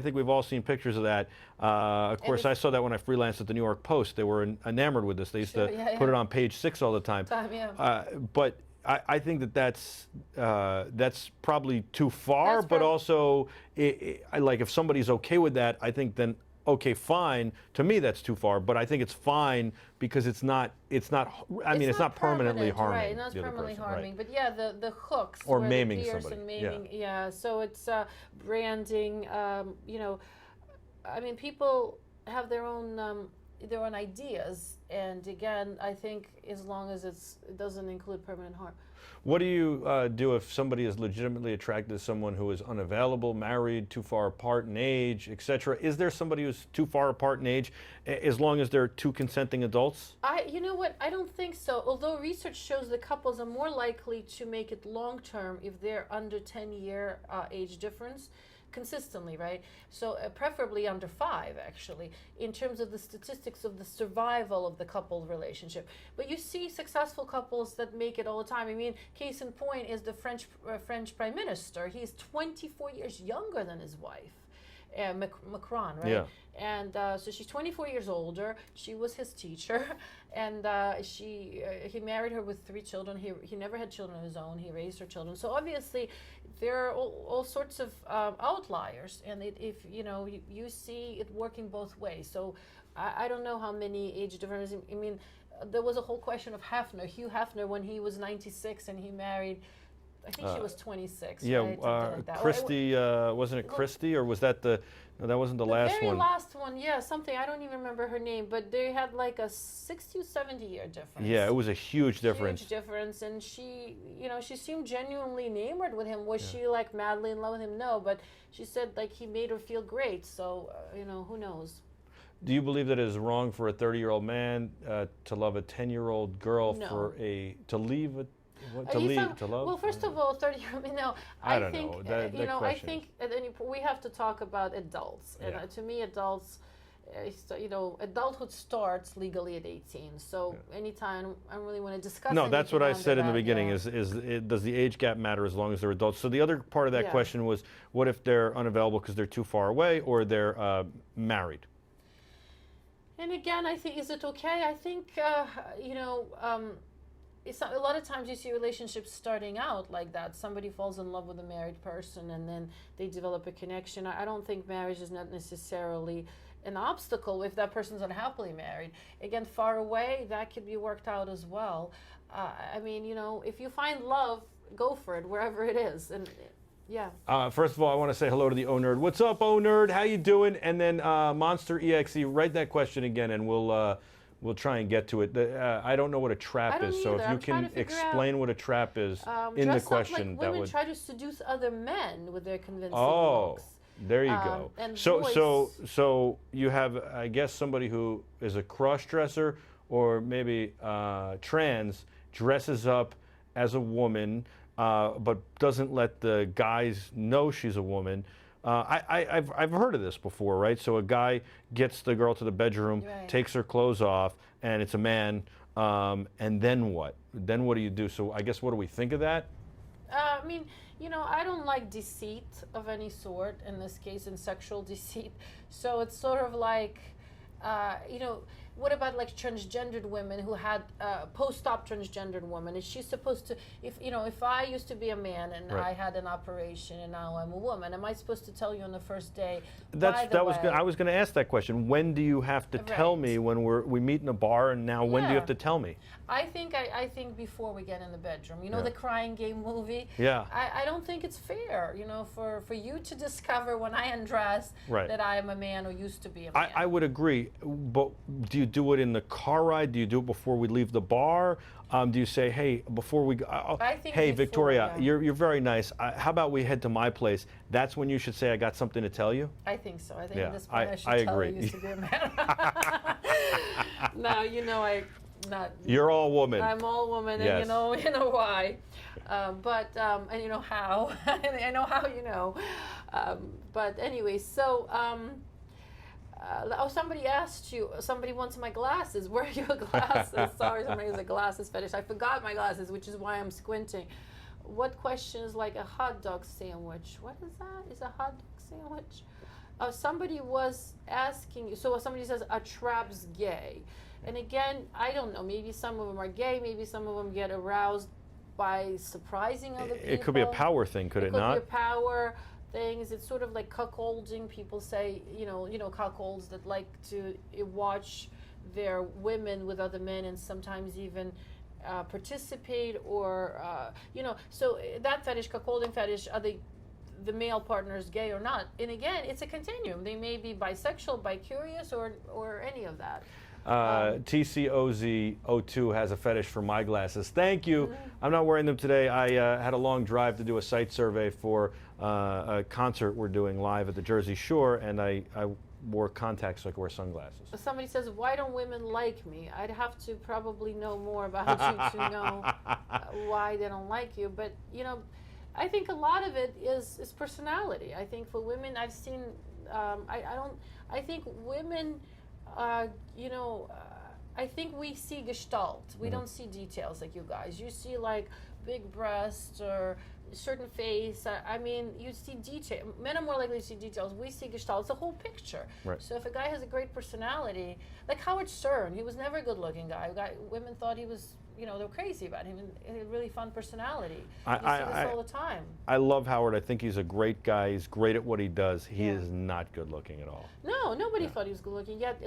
think we've all seen pictures of that. Of course, I saw that when I freelanced at the New York Post. They were enamored with this. They used to put it on page 6 all the time. But I think that's probably too far. But also, like if somebody's okay with that, I think then. Okay, fine. To me, that's too far, but I think it's fine because it's not permanently harming. Right, not permanently harming. Right. But yeah, the hooks or maiming somebody. And maiming, yeah. So it's branding. I mean, people have their own ideas, and again, I think as long as it doesn't include permanent harm. What do you do if somebody is legitimately attracted to someone who is unavailable, married, too far apart in age, etc.? Is there somebody who's too far apart in age, as long as they're two consenting adults? You know what? I don't think so. Although research shows that couples are more likely to make it long term if they're under 10-year age difference. Consistently, right? So preferably under 5, actually, in terms of the statistics of the survival of the couple relationship. But you see successful couples that make it all the time. I mean, case in point is the French Prime Minister. He's 24 years younger than his wife. Macron, right? Yeah. And so she's 24 years older. She was his teacher, and he married her with 3 children. He never had children of his own. He raised her children. So obviously, there are all sorts of outliers, and if you see it working both ways. So I don't know how many age differences. I mean, there was a whole question of Hugh Hefner, when he was 96 and he married. I think she was 26. Yeah, right? Like that. Christy, wasn't it Christy, or was that no, that wasn't the last one? The very last one, yeah, something, I don't even remember her name, but they had like a 60 or 70 year difference. Yeah, it was a huge difference. Huge difference, and she seemed genuinely enamored with him. Was she like madly in love with him? No, but she said like he made her feel great, so, who knows? Do you believe that it is wrong for a 30-year-old man to love a 10-year-old girl to leave a to love? Well, first of all, 30. I don't know. I think at any point we have to talk about adults, and to me, adults, adulthood starts legally at 18. So anytime I really want to discuss. No, that's what I said in the beginning. Is does the age gap matter as long as they're adults? So the other part of that question was, what if they're unavailable because they're too far away, or they're married? And again, I think, is it okay? I think it's a lot of times you see relationships starting out like that. Somebody falls in love with a married person, and then they develop a connection. I don't think marriage is not necessarily an obstacle if that person's unhappily married. Again, far away, that could be worked out as well. I mean, if you find love, go for it wherever it is. And Yeah. First of all, I want to say hello to the O Nerd. What's up, O Nerd? How you doing? And then Monster EXE, write that question again, and we'll try and get to it. I don't know what a trap is, so if you can explain what a trap is in the question, like that women would try to seduce other men with their convincing Oh, looks. there you go. And So you have, I guess, somebody who is a cross-dresser or maybe trans, dresses up as a woman, but doesn't let the guys know she's a woman. I've heard of this before, right? So a guy gets the girl to the bedroom, Right. takes her clothes off, and it's a man. And then what? Then what do you do? So I guess, what do we think of that? I mean, you know, I don't like deceit of any sort, in this case, in sexual deceit. So it's sort of like, you know, what about like transgendered women who had post-op transgendered woman? Is she supposed to, if I used to be a man and Right. I had an operation and now I'm a woman, am I supposed to tell you on the first day? I was going to ask that question. When do you have to tell Right. me when we meet in a bar, and now when do you Yeah. have to tell me? I think before we get in the bedroom, you know, Yeah. the crying game movie. Yeah. I don't think it's fair, you know, for you to discover when I undress Right. that I am a man or used to be a man. I would agree, but do you do it in the car ride? Do you do it before we leave the bar? Do you say, hey, before we go, I think hey, before, Victoria, yeah. you're very nice. How about we head to my place? That's when you should say, I got something to tell you? I think so. I think Yeah, at this point I should I tell agree. you used to be a man. Now, you know, You're all woman. I'm all woman, and Yes. you know why, and you know how, and I know how you know, but anyway, so somebody wants my glasses. Where are your glasses? Sorry, somebody has a glasses fetish. I forgot my glasses, which is why I'm squinting. What question is like a hot dog sandwich? What is that? Is a hot dog sandwich? Somebody was asking you. So somebody says a trap's gay. And again, I don't know. Maybe some of them are gay. Maybe some of them get aroused by surprising other people. It could be a power thing, could it not? It could be a power thing. It's sort of like cuckolding. People say, you know, cuckolds that like to watch their women with other men and sometimes even participate or, So that fetish, cuckolding fetish, are the male partners gay or not? And again, it's a continuum. They may be bisexual, bi-curious, or any of that. TCOZ02 has a fetish for my glasses. Thank you. I'm not wearing them today. I had a long drive to do a site survey for a concert we're doing live at the Jersey Shore, and I wore contacts so I could wear sunglasses. Somebody says, why don't women like me? I'd have to probably know more about you to know why they don't like you. But, you know, I think a lot of it is personality. I think for women, I've seen, I think women, I think we see gestalt. We don't see details like you guys. You see like big breasts or certain face. I mean, you see detail. Men are more likely to see details. We see gestalt. It's the whole picture. Right. So if a guy has a great personality, like Howard Stern, he was never a good-looking guy. Women thought he was, they were crazy about him. And he had a really fun personality. You see this all the time. I love Howard. I think he's a great guy. He's great at what he does. He is not good looking at all. No, nobody thought he was good looking. Yet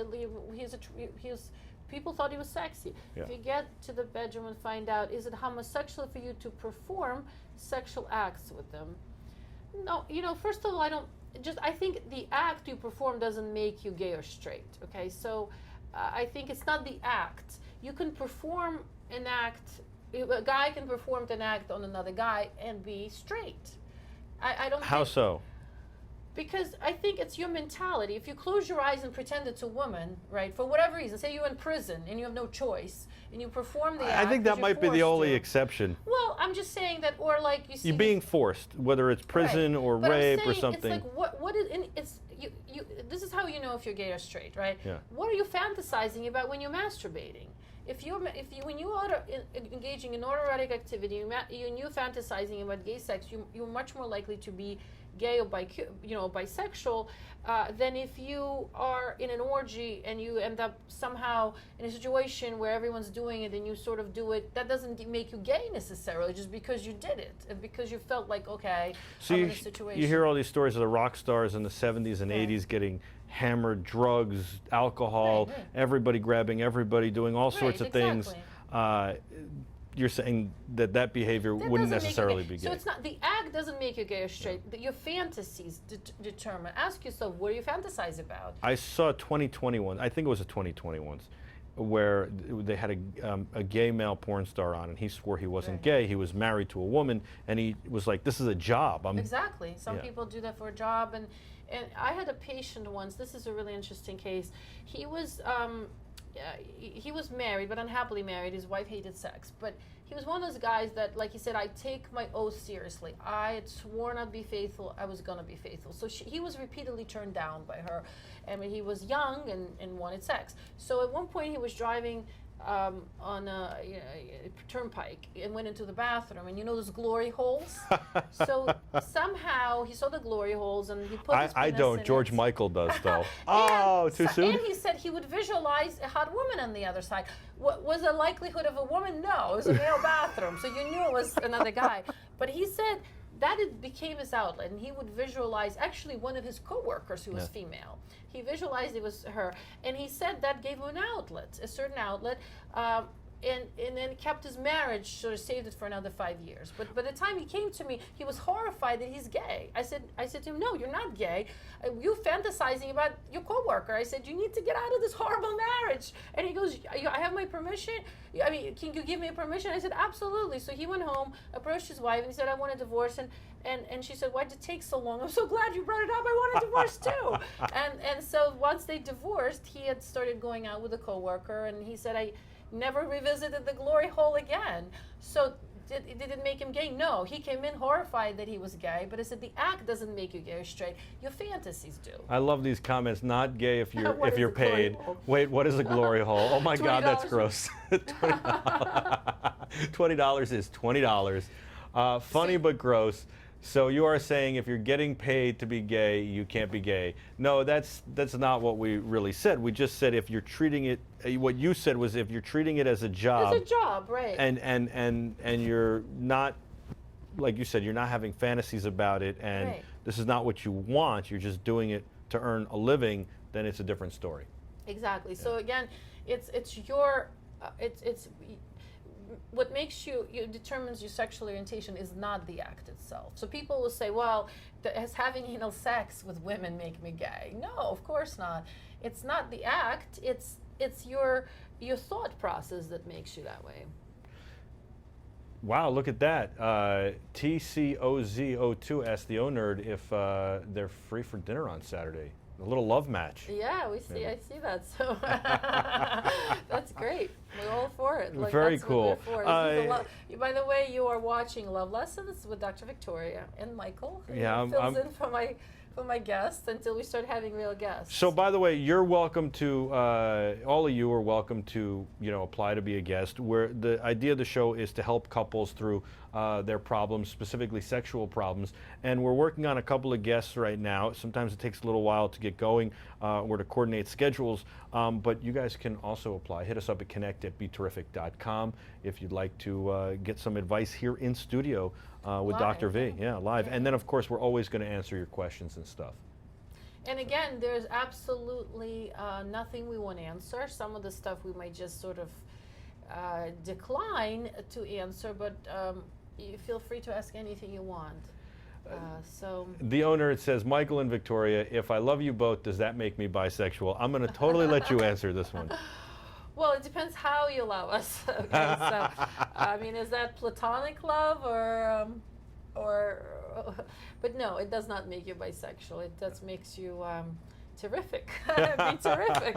people thought he was sexy. Yeah. If you get to the bedroom and find out, is it homosexual for you to perform sexual acts with them? No, first of all, I think the act you perform doesn't make you gay or straight, okay? So I think it's not the act. You can perform an act, a guy can perform an act on another guy and be straight. I don't How so? Because I think it's your mentality. If you close your eyes and pretend it's a woman, right, for whatever reason, say you're in prison and you have no choice, and you perform the act. I think that might be the only exception. Well, I'm just saying that, or like you see. You're being forced, whether it's prison or rape or something. It's like what is you. This is how you know if you're gay or straight, right? Yeah. What are you fantasizing about when you're masturbating? When you are engaging in autoerotic activity, and you're fantasizing about gay sex, you're much more likely to be gay or bisexual than if you are in an orgy and you end up somehow in a situation where everyone's doing it and you sort of do it. That doesn't make you gay necessarily, just because you did it and because you felt like, okay, so I'm in a situation. You hear all these stories of the rock stars in the 70s and 80s getting hammered, drugs, alcohol, everybody grabbing everybody, doing all sorts of things. you're saying that that behavior That wouldn't doesn't make you necessarily gay. be gay. So it's not the act doesn't make you gay or straight. Your fantasies determine. Ask yourself, what do you fantasize about? I saw 2021. I think it was a 2021's, where they had a gay male porn star on, and he swore he wasn't Right. gay. He was married to a woman, and he was like, "This is a job." Exactly. Some Yeah. people do that for a job, and I had a patient once. This is a really interesting case. He was married, but unhappily married. His wife hated sex, but he was one of those guys that, like he said, I take my oath seriously. I had sworn I'd be faithful. I was gonna be faithful. So he was repeatedly turned down by her. I mean, he was young and wanted sex. So at one point, he was driving on a turnpike and went into the bathroom, and you know those glory holes. So somehow he saw the glory holes, and he put his I penis don't. in George it. Michael does though. And Oh, too soon. And he said he would visualize a hot woman on the other side. What was the likelihood of a woman? No, it was a male bathroom, so you knew it was another guy. But he said that it became his outlet, and he would visualize actually one of his coworkers who was female. He visualized it was her, and he said that gave him an outlet, a certain outlet. And then kept his marriage, sort of saved it for another 5 years. But by the time he came to me, he was horrified that he's gay. I said to him, no, you're not gay. You fantasizing about your coworker. I said, you need to get out of this horrible marriage. And he goes, I have my permission? I mean, can you give me a permission? I said, absolutely. So he went home, approached his wife, and he said, I want a divorce. And she said, why'd it take so long? I'm so glad you brought it up. I want a divorce too. And so once they divorced, he had started going out with a coworker, and he said, I never revisited the glory hole again. So did it make him gay? No. He came in horrified that he was gay, but I said the act doesn't make you gay or straight. Your fantasies do. I love these comments. Not gay if you're What if is you're a glory paid. hole? Wait, what is a glory hole? Oh my God, that's $20. gross. $20 is $20. Funny but gross. So you are saying if you're getting paid to be gay, you can't be gay. No, that's not what we really said. We just said if you're treating it, what you said was if you're treating it as a job. It's a job, right? And you're not, like you said, you're not having fantasies about it, and Right. this is not what you want. You're just doing it to earn a living. Then it's a different story. Exactly. So again, it's your what makes you determines your sexual orientation is not the act itself. So people will say, well, has having anal sex with women make me gay? No, of course not. It's not the act. It's your thought process that makes you that way. Wow, look at that. TCOZO2 asked the O-Nerd if they're free for dinner on Saturday. A little love match. Yeah, we see. I see that. So that's great. We're all for it. Like, Very that's cool. What we're for. This is by the way, you are watching Love Lessons with Dr. Victoria and Michael, who fills in for my guests until we start having real guests. So, by the way, you're welcome to. All of you are welcome to, apply to be a guest. Where the idea of the show is to help couples through their problems, specifically sexual problems. And we're working on a couple of guests right now. Sometimes it takes a little while to get going or to coordinate schedules. But you guys can also apply. Hit us up at connect@beterrific.com if you'd like to get some advice here in studio with Live. Dr. V. Yeah, live. Yeah. And then, of course, we're always going to answer your questions and stuff. And again, there's absolutely nothing we won't answer. Some of the stuff we might just sort of decline to answer, but you feel free to ask anything you want. The owner, it says, Michael and Victoria, if I love you both, does that make me bisexual? I'm going to totally let you answer this one. Well, it depends how you love us. Okay, so I mean, is that platonic love or? But no, it does not make you bisexual. It just makes you terrific. Be terrific.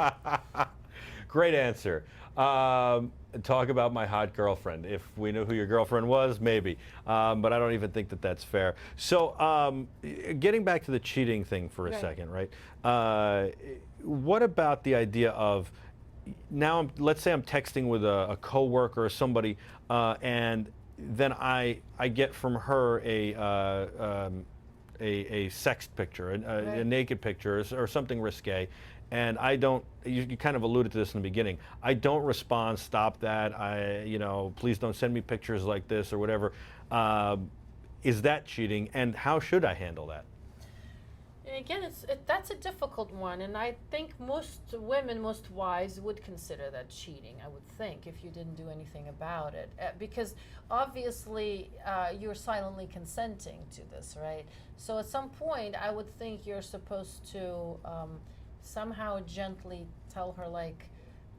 Great answer. Talk about my hot girlfriend. If we knew who your girlfriend was, maybe. But I don't even think that that's fair. So getting back to the cheating thing for a second, right? What about the idea of now, let's say I'm texting with a coworker or somebody, and then I get from her a sex picture, a naked picture, or something risque, and I don't. You kind of alluded to this in the beginning. I don't respond. Stop that. Please don't send me pictures like this or whatever. Is that cheating? And how should I handle that? And again, that's a difficult one, and I think most women, most wives would consider that cheating. I would think if you didn't do anything about it, because obviously you're silently consenting to this, right? So at some point, I would think you're supposed to somehow gently tell her, like,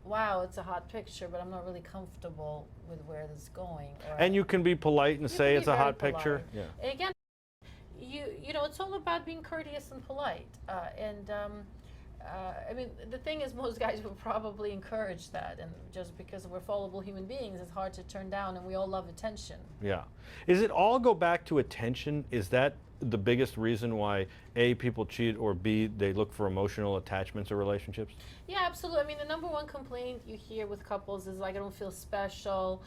wow, it's a hot picture, but I'm not really comfortable with where this is going. Or And you can be polite and you say can it's be a very hot picture. polite. Yeah. And again, you know, it's all about being courteous and polite. I mean, the thing is, most guys would probably encourage that, and just because we're fallible human beings, it's hard to turn down, and we all love attention. Yeah. Is it all go back to attention? Is that the biggest reason why A, people cheat, or B, they look for emotional attachments or relationships? Yeah, absolutely. I mean, the number one complaint you hear with couples is like, I don't feel special.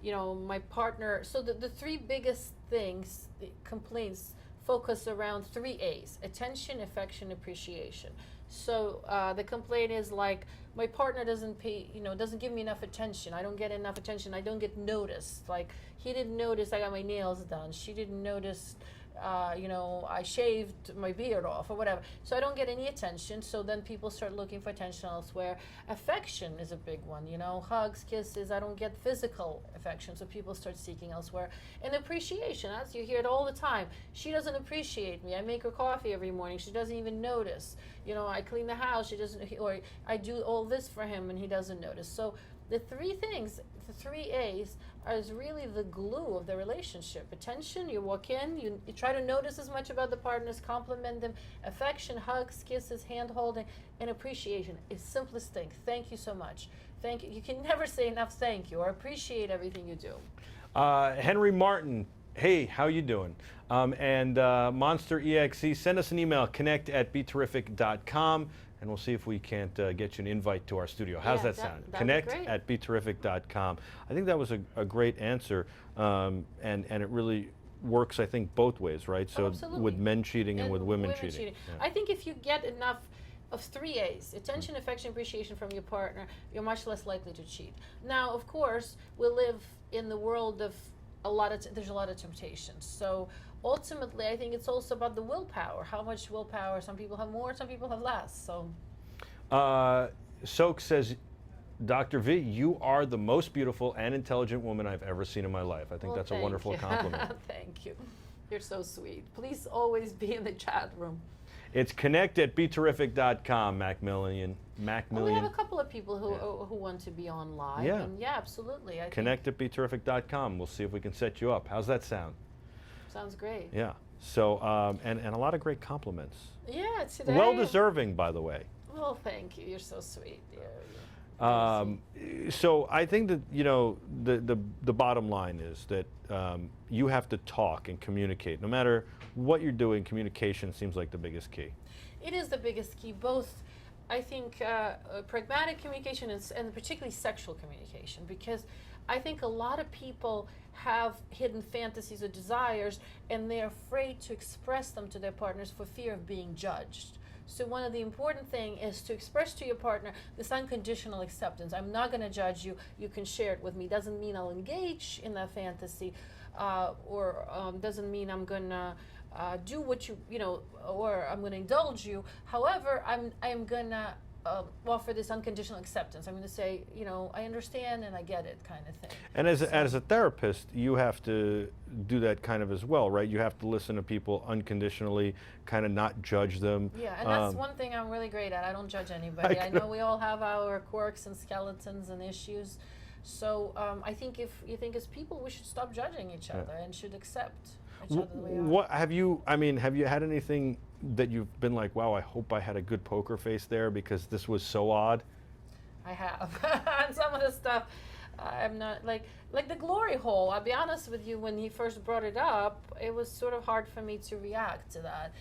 You know, my partner. So the three biggest things, the complaints, focus around 3 A's: attention, affection, appreciation. So the complaint is like, my partner doesn't pay, you know, doesn't give me enough attention. I don't get enough attention. I don't get noticed. Like, he didn't notice I got my nails done. She didn't notice, you know, I shaved my beard off or whatever. So I don't get any attention. So then people start looking for attention elsewhere. Affection is a big one, you know, hugs, kisses. I don't get physical affection. So people start seeking elsewhere. And appreciation, as you hear it all the time. She doesn't appreciate me. I make her coffee every morning. She doesn't even notice. You know, I clean the house. She doesn't, or I do all this for him and he doesn't notice. So the three things, the 3 A's, is really the glue of the relationship. Attention, you walk in, you try to notice as much about the partners, compliment them. Affection, hugs, kisses, hand holding, and appreciation is simplest thing. Thank you so much. Thank you. You can never say enough thank you or appreciate everything you do. Henry Martin, hey, how you doing? Monster EXE, send us an email, connect@beterrific.com, and we'll see if we can't get you an invite to our studio. How's that sound? Connect@beterrific.com. I think that was a great answer, and it really works, I think, both ways, right? So with men cheating and with women cheating. Yeah. I think if you get enough of 3 A's, attention, affection, appreciation from your partner, you're much less likely to cheat. Now, of course, we live in the world of there's a lot of temptations. So ultimately, I think it's also about the willpower. How much willpower? Some people have more, some people have less. So, Soak says, Dr. V, you are the most beautiful and intelligent woman I've ever seen in my life. I think that's a wonderful compliment. Thank you. You're so sweet. Please always be in the chat room. It's connect@beterrific.com, Macmillian. Well, we have a couple of people who want to be on live. Yeah. And yeah, absolutely. Connect@beterrific.com. We'll see if we can set you up. How's that sound? Sounds great. Yeah. So, and a lot of great compliments. Yeah, today. Well deserving, by the way. Well, thank you. You're so sweet. So I think that, you know, the bottom line is that you have to talk and communicate. No matter what you're doing, communication seems like the biggest key. It is the biggest key, both, I think, pragmatic communication and particularly sexual communication, because I think a lot of people have hidden fantasies or desires and they're afraid to express them to their partners for fear of being judged. So one of the important things is to express to your partner this unconditional acceptance. I'm not going to judge you. You can share it with me. Doesn't mean I'll engage in that fantasy, or doesn't mean I'm going to do what you know, or I'm going to indulge you. However, I'm going to offer this unconditional acceptance. I'm going to say, you know, I understand and I get it, kind of thing. And as a therapist, you have to do that kind of as well, right? You have to listen to people unconditionally, kind of not judge them. Yeah, and that's one thing I'm really great at. I don't judge anybody. I know we all have our quirks and skeletons and issues. So I think if you think as people, we should stop judging each other and should accept each other the way we are. What have you? I mean, have you had anything that you've been like, wow, I hope I had a good poker face there because this was so odd? I have. And some of the stuff, I'm not like the glory hole. I'll be honest with you. When he first brought it up, it was sort of hard for me to react to that.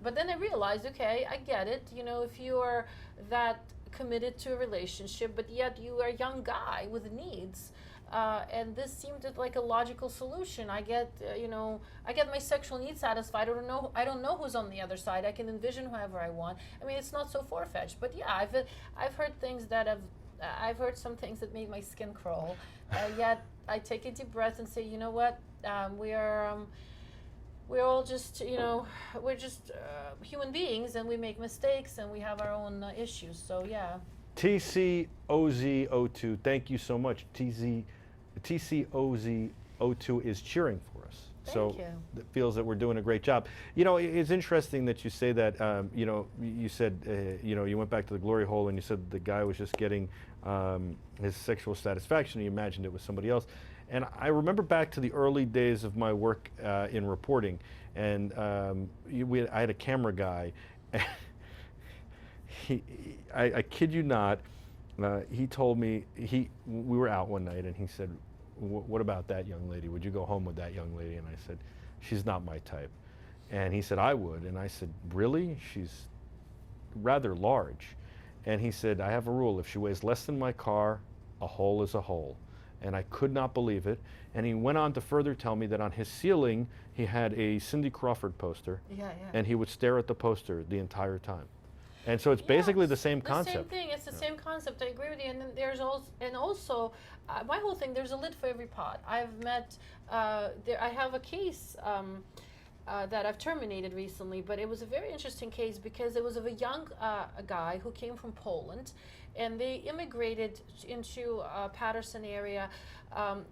But then I realized, okay, I get it. You know, if you are that committed to a relationship, but yet you are a young guy with needs. And this seemed like a logical solution. I get, you know, I get my sexual needs satisfied. I don't know who's on the other side. I can envision whoever I want. I mean, it's not so far-fetched. But yeah, I've heard things that I've heard some things that made my skin crawl. Yet I take a deep breath and say, you know what, we're all just, we're just human beings, and we make mistakes, and we have our own issues. So yeah. TCOZ02, thank you so much. TCOZ02 is cheering for us. Thank you. It feels that we're doing a great job. It's interesting that you say that, you said, you went back to the glory hole and you said the guy was just getting his sexual satisfaction. You imagined it was somebody else. And I remember back to the early days of my work in reporting, and I had a camera guy. I kid you not, he told me, we were out one night and he said, what about that young lady? Would you go home with that young lady? And I said, she's not my type. And he said, I would. And I said, really? She's rather large. And he said, I have a rule. If she weighs less than my car, a hole is a hole. And I could not believe it. And he went on to further tell me that on his ceiling, he had a Cindy Crawford poster. Yeah. And he would stare at the poster the entire time. And so it's basically the same concept. The same thing. It's the same concept. I agree with you. And then there's also, my whole thing. There's a lid for every pot. I've met. I have a case that I've terminated recently, but it was a very interesting case because it was of a young guy who came from Poland, and they immigrated into Patterson area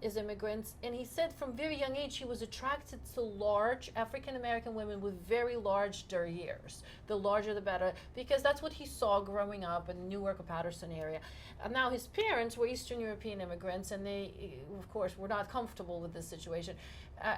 as immigrants. And he said from very young age he was attracted to large African American women with very large derrieres. The larger the better, because that's what he saw growing up in Newark or Patterson area. Now his parents were Eastern European immigrants, and they, of course, were not comfortable with this situation.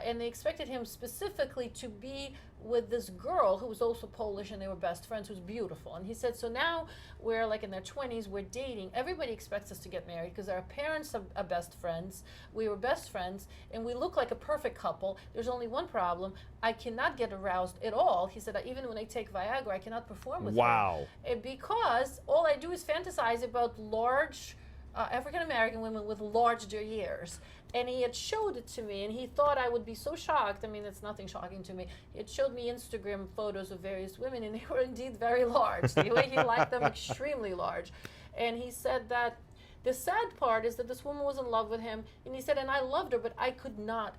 And they expected him specifically to be with this girl who was also Polish, and they were best friends, who's beautiful. And he said, so now we're like in their 20s, we're dating. Everybody expects us to get married because our parents are best friends. We were best friends, and we look like a perfect couple. There's only one problem. I cannot get aroused at all. He said, even when I take Viagra, I cannot perform with her. Because all I do is fantasize about large African American women with large derrieres. And he had showed it to me, and he thought I would be so shocked. I mean, it's nothing shocking to me. He had showed me Instagram photos of various women, and they were indeed very large. The way he liked them, extremely large. And he said that the sad part is that this woman was in love with him, and he said, and I loved her, but I could not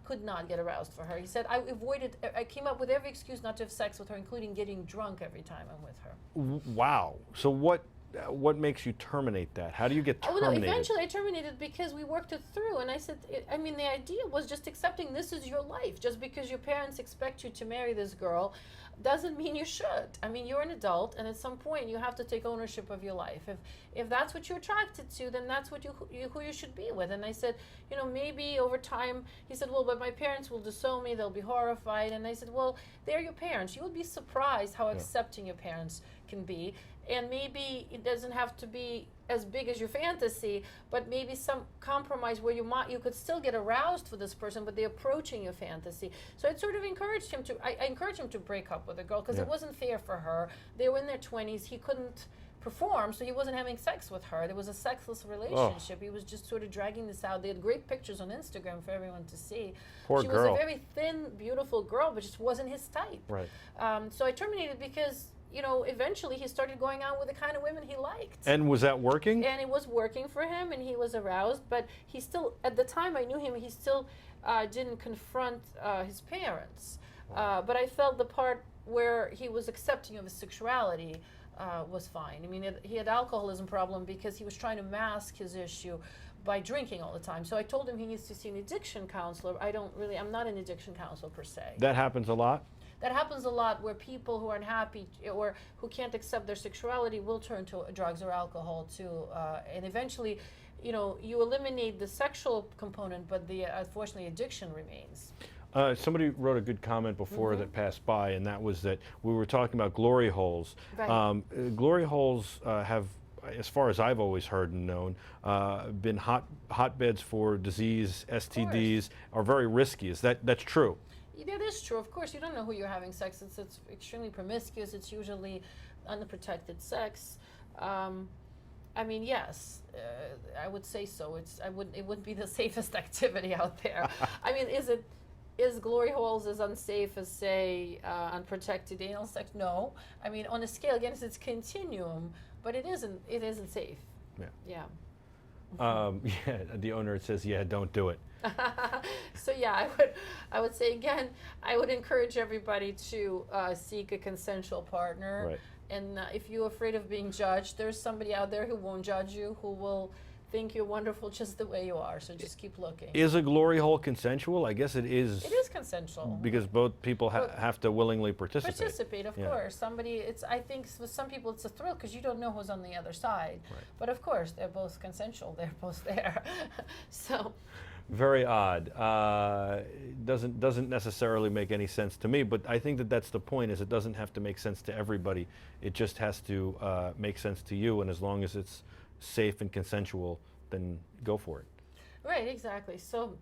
get aroused for her. He said, I came up with every excuse not to have sex with her, including getting drunk every time I'm with her. Wow. So what makes you terminate that? How do you get terminated? Well, eventually I terminated because we worked it through, and I said, the idea was just accepting this is your life. Just because your parents expect you to marry this girl doesn't mean you should. I mean, you're an adult, and at some point you have to take ownership of your life. If that's what you're attracted to, then that's what who you should be with. And I said, maybe over time. He said, well, but my parents will disown me. They'll be horrified. And I said, well, they're your parents. You will be surprised how accepting your parents can be. And maybe it doesn't have to be as big as your fantasy, but maybe some compromise where you could still get aroused for this person, but they're approaching your fantasy. So I sort of encouraged him to. I encouraged him to break up with a girl because it wasn't fair for her. They were in their 20s. He couldn't perform, so he wasn't having sex with her. There was a sexless relationship. He was just sort of dragging this out. They had great pictures on Instagram for everyone to see. Poor she girl. was a very thin, beautiful girl, but just wasn't his type. Right. So I terminated because eventually he started going out with the kind of women he liked. And was that working? And it was working for him, and he was aroused, but he still, at the time I knew him, he still didn't confront his parents. But I felt the part where he was accepting of his sexuality was fine. I mean, he had alcoholism problem because he was trying to mask his issue by drinking all the time. So I told him he needs to see an addiction counselor. I'm not an addiction counselor per se. That happens a lot? That happens a lot where people who are unhappy or who can't accept their sexuality will turn to drugs or alcohol too. And eventually, you eliminate the sexual component, but unfortunately addiction remains. Somebody wrote a good comment before that passed by, and that was that we were talking about glory holes. Right. Glory holes have, as far as I've always heard and known, been hotbeds for disease, STDs, are very risky. That's true? That is true. Of course, you don't know who you're having sex. It's extremely promiscuous. It's usually unprotected sex. I mean, yes, I would say so. It wouldn't be the safest activity out there. I mean, is glory holes as unsafe as, say, unprotected anal sex? No. I mean, on a scale, again, it's continuum, but it isn't safe. Yeah. The owner says, don't do it. So yeah, I would say again, I would encourage everybody to seek a consensual partner. Right. And if you're afraid of being judged, there's somebody out there who won't judge you, who will think you're wonderful just the way you are. So just keep looking. Is a glory hole consensual? I guess it is. It is consensual. Because both people have to willingly participate. Participate, of course. Somebody, I think with some people it's a thrill because you don't know who's on the other side. Right. But of course, they're both consensual. They're both there. So. Very odd. Doesn't necessarily make any sense to me, but I think that that's the point, is it doesn't have to make sense to everybody. It just has to make sense to you, and as long as it's safe and consensual, then go for it. Right, exactly. So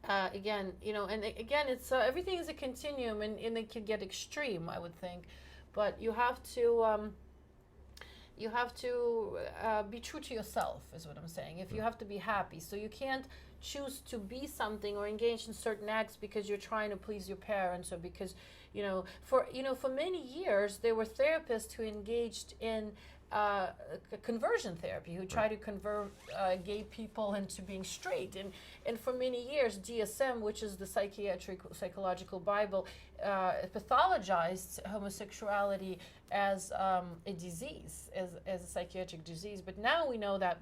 again, and again, it's everything is a continuum, and it can get extreme, I would think, but you have to be true to yourself, is what I'm saying. If you have to be happy, so you can't choose to be something or engage in certain acts because you're trying to please your parents, or because for many years there were therapists who engaged in conversion therapy, who try to convert gay people into being straight, and for many years DSM, which is the psychological Bible, pathologized homosexuality as a disease, as a psychiatric disease. But now we know that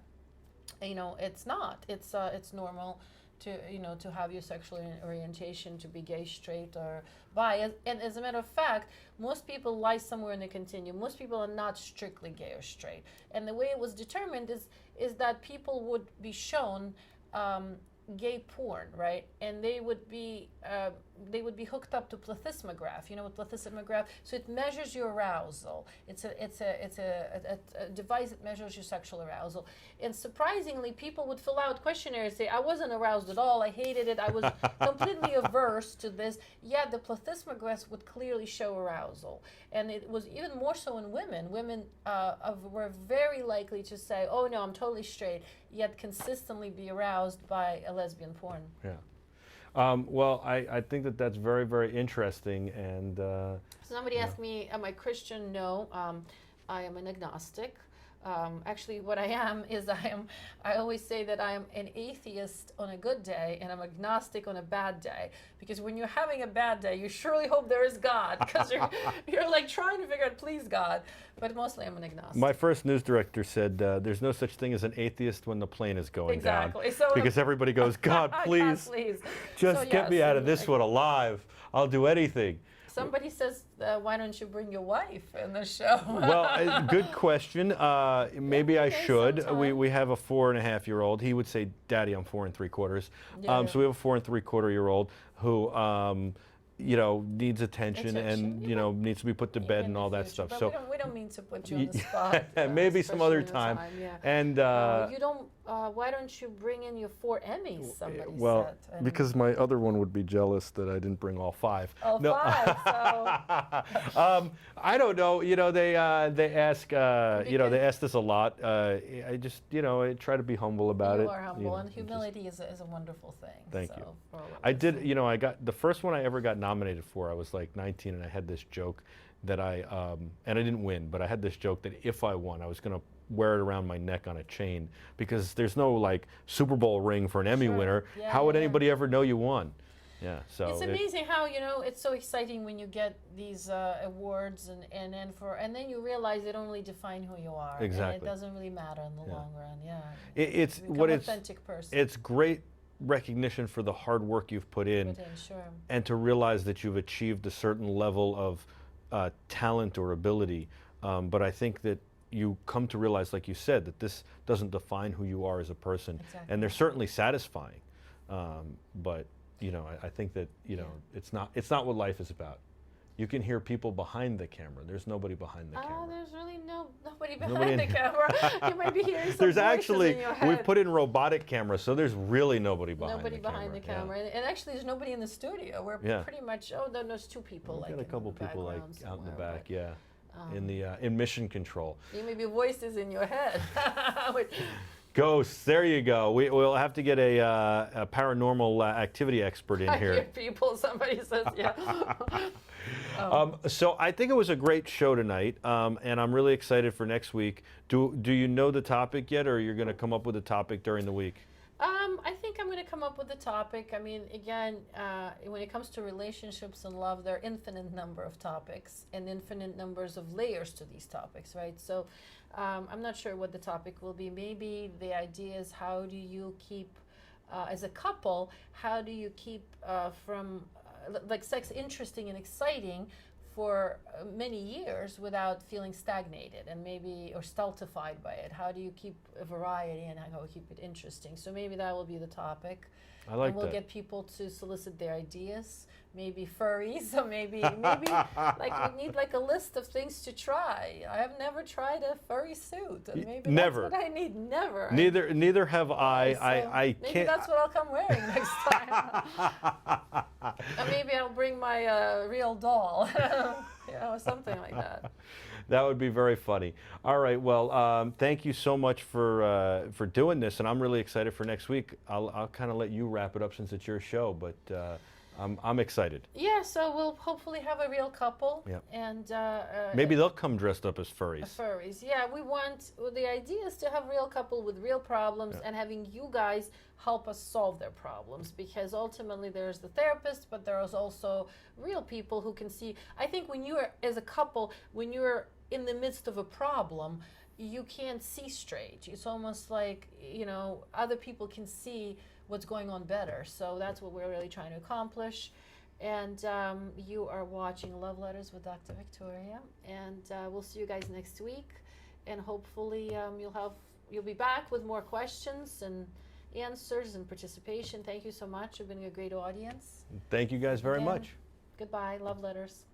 it's not. It's normal to have your sexual orientation, to be gay, straight, or bi. And as a matter of fact, most people lie somewhere in the continuum. Most people are not strictly gay or straight. And the way it was determined is that people would be shown gay porn, right? And they would be hooked up to plethysmograph. You know what plethysmograph? So it measures your arousal. It's a device that measures your sexual arousal. And surprisingly, people would fill out questionnaires, say, I wasn't aroused at all, I hated it, I was completely averse to this. Yet the plethysmograph would clearly show arousal. And it was even more so in women. Women were very likely to say, oh no, I'm totally straight, yet consistently be aroused by a lesbian porn. Yeah. Well, I think that that's very, very interesting. And somebody asked me, am I Christian? No, I am an agnostic. Actually, what I am is I always say that I am an atheist on a good day and I'm agnostic on a bad day. Because when you're having a bad day, you surely hope there is God, because you're like trying to figure out, please God. But mostly I'm an agnostic. My first news director said there's no such thing as an atheist when the plane is going down. Exactly. So because everybody goes, God, please, God, please. just get me out of this one alive. I'll do anything. Somebody says, why don't you bring your wife in the show? Well, good question. Maybe I should. Sometime. We have a 4.5-year-old. He would say, Daddy, I'm 4 3/4. Yeah. So we have a 4 3/4-year-old who, needs attention and, needs to be put to bed and all that stuff. But so we don't mean to put you on the spot. maybe some other time. Yeah. And you don't. Why don't you bring in your 4 Emmys? Somebody said. And because my other one would be jealous that I didn't bring all 5. All no. 5. So. I don't know. They ask. They ask this a lot. I just, I try to be humble about it. You are humble, and humility is a wonderful thing. Thank you. I did. I got the first one I ever got nominated for. I was like 19, and I had this joke that and I didn't win, but I had this joke that if I won, I was going to wear it around my neck on a chain, because there's no like Super Bowl ring for an Emmy winner. Yeah, how would anybody ever know you won? Yeah, so it's amazing how it's so exciting when you get these awards and then you realize they don't really define who you are. Exactly. And it doesn't really matter in the long run. Yeah. It's Become what an it's authentic person. It's great recognition for the hard work you've put in, Sure. and to realize that you've achieved a certain level of talent or ability. But I think that you come to realize, like you said, that this doesn't define who you are as a person. Exactly. And they're certainly satisfying. But I think that it's not what life is about. You can hear people behind the camera. There's nobody behind the camera. There's really nobody behind the camera. You might be hearing some there's voices actually in your head. we've put in robotic cameras, so there's really nobody behind the camera. Nobody behind the camera, Yeah. and actually there's nobody in the studio. We're pretty much there's 2 people. We've like got a couple in the people like background out in the somewhere, back, but, yeah. In mission control. Maybe voices in your head. Ghosts. There you go. We'll have to get a paranormal activity expert in I here. hear people. Somebody says, yeah. So I think it was a great show tonight, and I'm really excited for next week. Do you know the topic yet, or you're going to come up with a topic during the week? I think I'm going to come up up with the topic. I mean, again, when it comes to relationships and love, there are infinite number of topics and infinite numbers of layers to these topics, right? So I'm not sure what the topic will be. Maybe the idea is, how do you keep, as a couple, how do you keep like sex interesting and exciting for many years without feeling stagnated and maybe or stultified by it? How do you keep a variety and how do you keep it interesting? So maybe that will be the topic. I like and we'll that. get people to solicit their ideas, maybe furries, or maybe like we need like a list of things to try. I have never tried a furry suit, and maybe Never. that's what I need. Never. Neither have I. So I maybe can't. that's what I'll come wearing next time. Or maybe I'll bring my real doll, something like that. That would be very funny. All right. Well, thank you so much for doing this, and I'm really excited for next week. I'll kind of let you wrap it up since it's your show, but I'm excited. Yeah. So we'll hopefully have a real couple. Yeah. And Maybe they'll come dressed up as furries. Furries. Yeah. The idea is to have a real couple with real problems, and having you guys help us solve their problems, because ultimately there's the therapist, but there's also real people who can see. I think when you are, as a couple, when you're in the midst of a problem, you can't see straight. It's almost like, other people can see what's going on better. So that's what we're really trying to accomplish. And you are watching Love Letters with Dr. Victoria, and we'll see you guys next week. And hopefully you'll be back with more questions and answers and participation. Thank you so much. You've been a great audience. Thank you guys very much. Goodbye. Love Letters.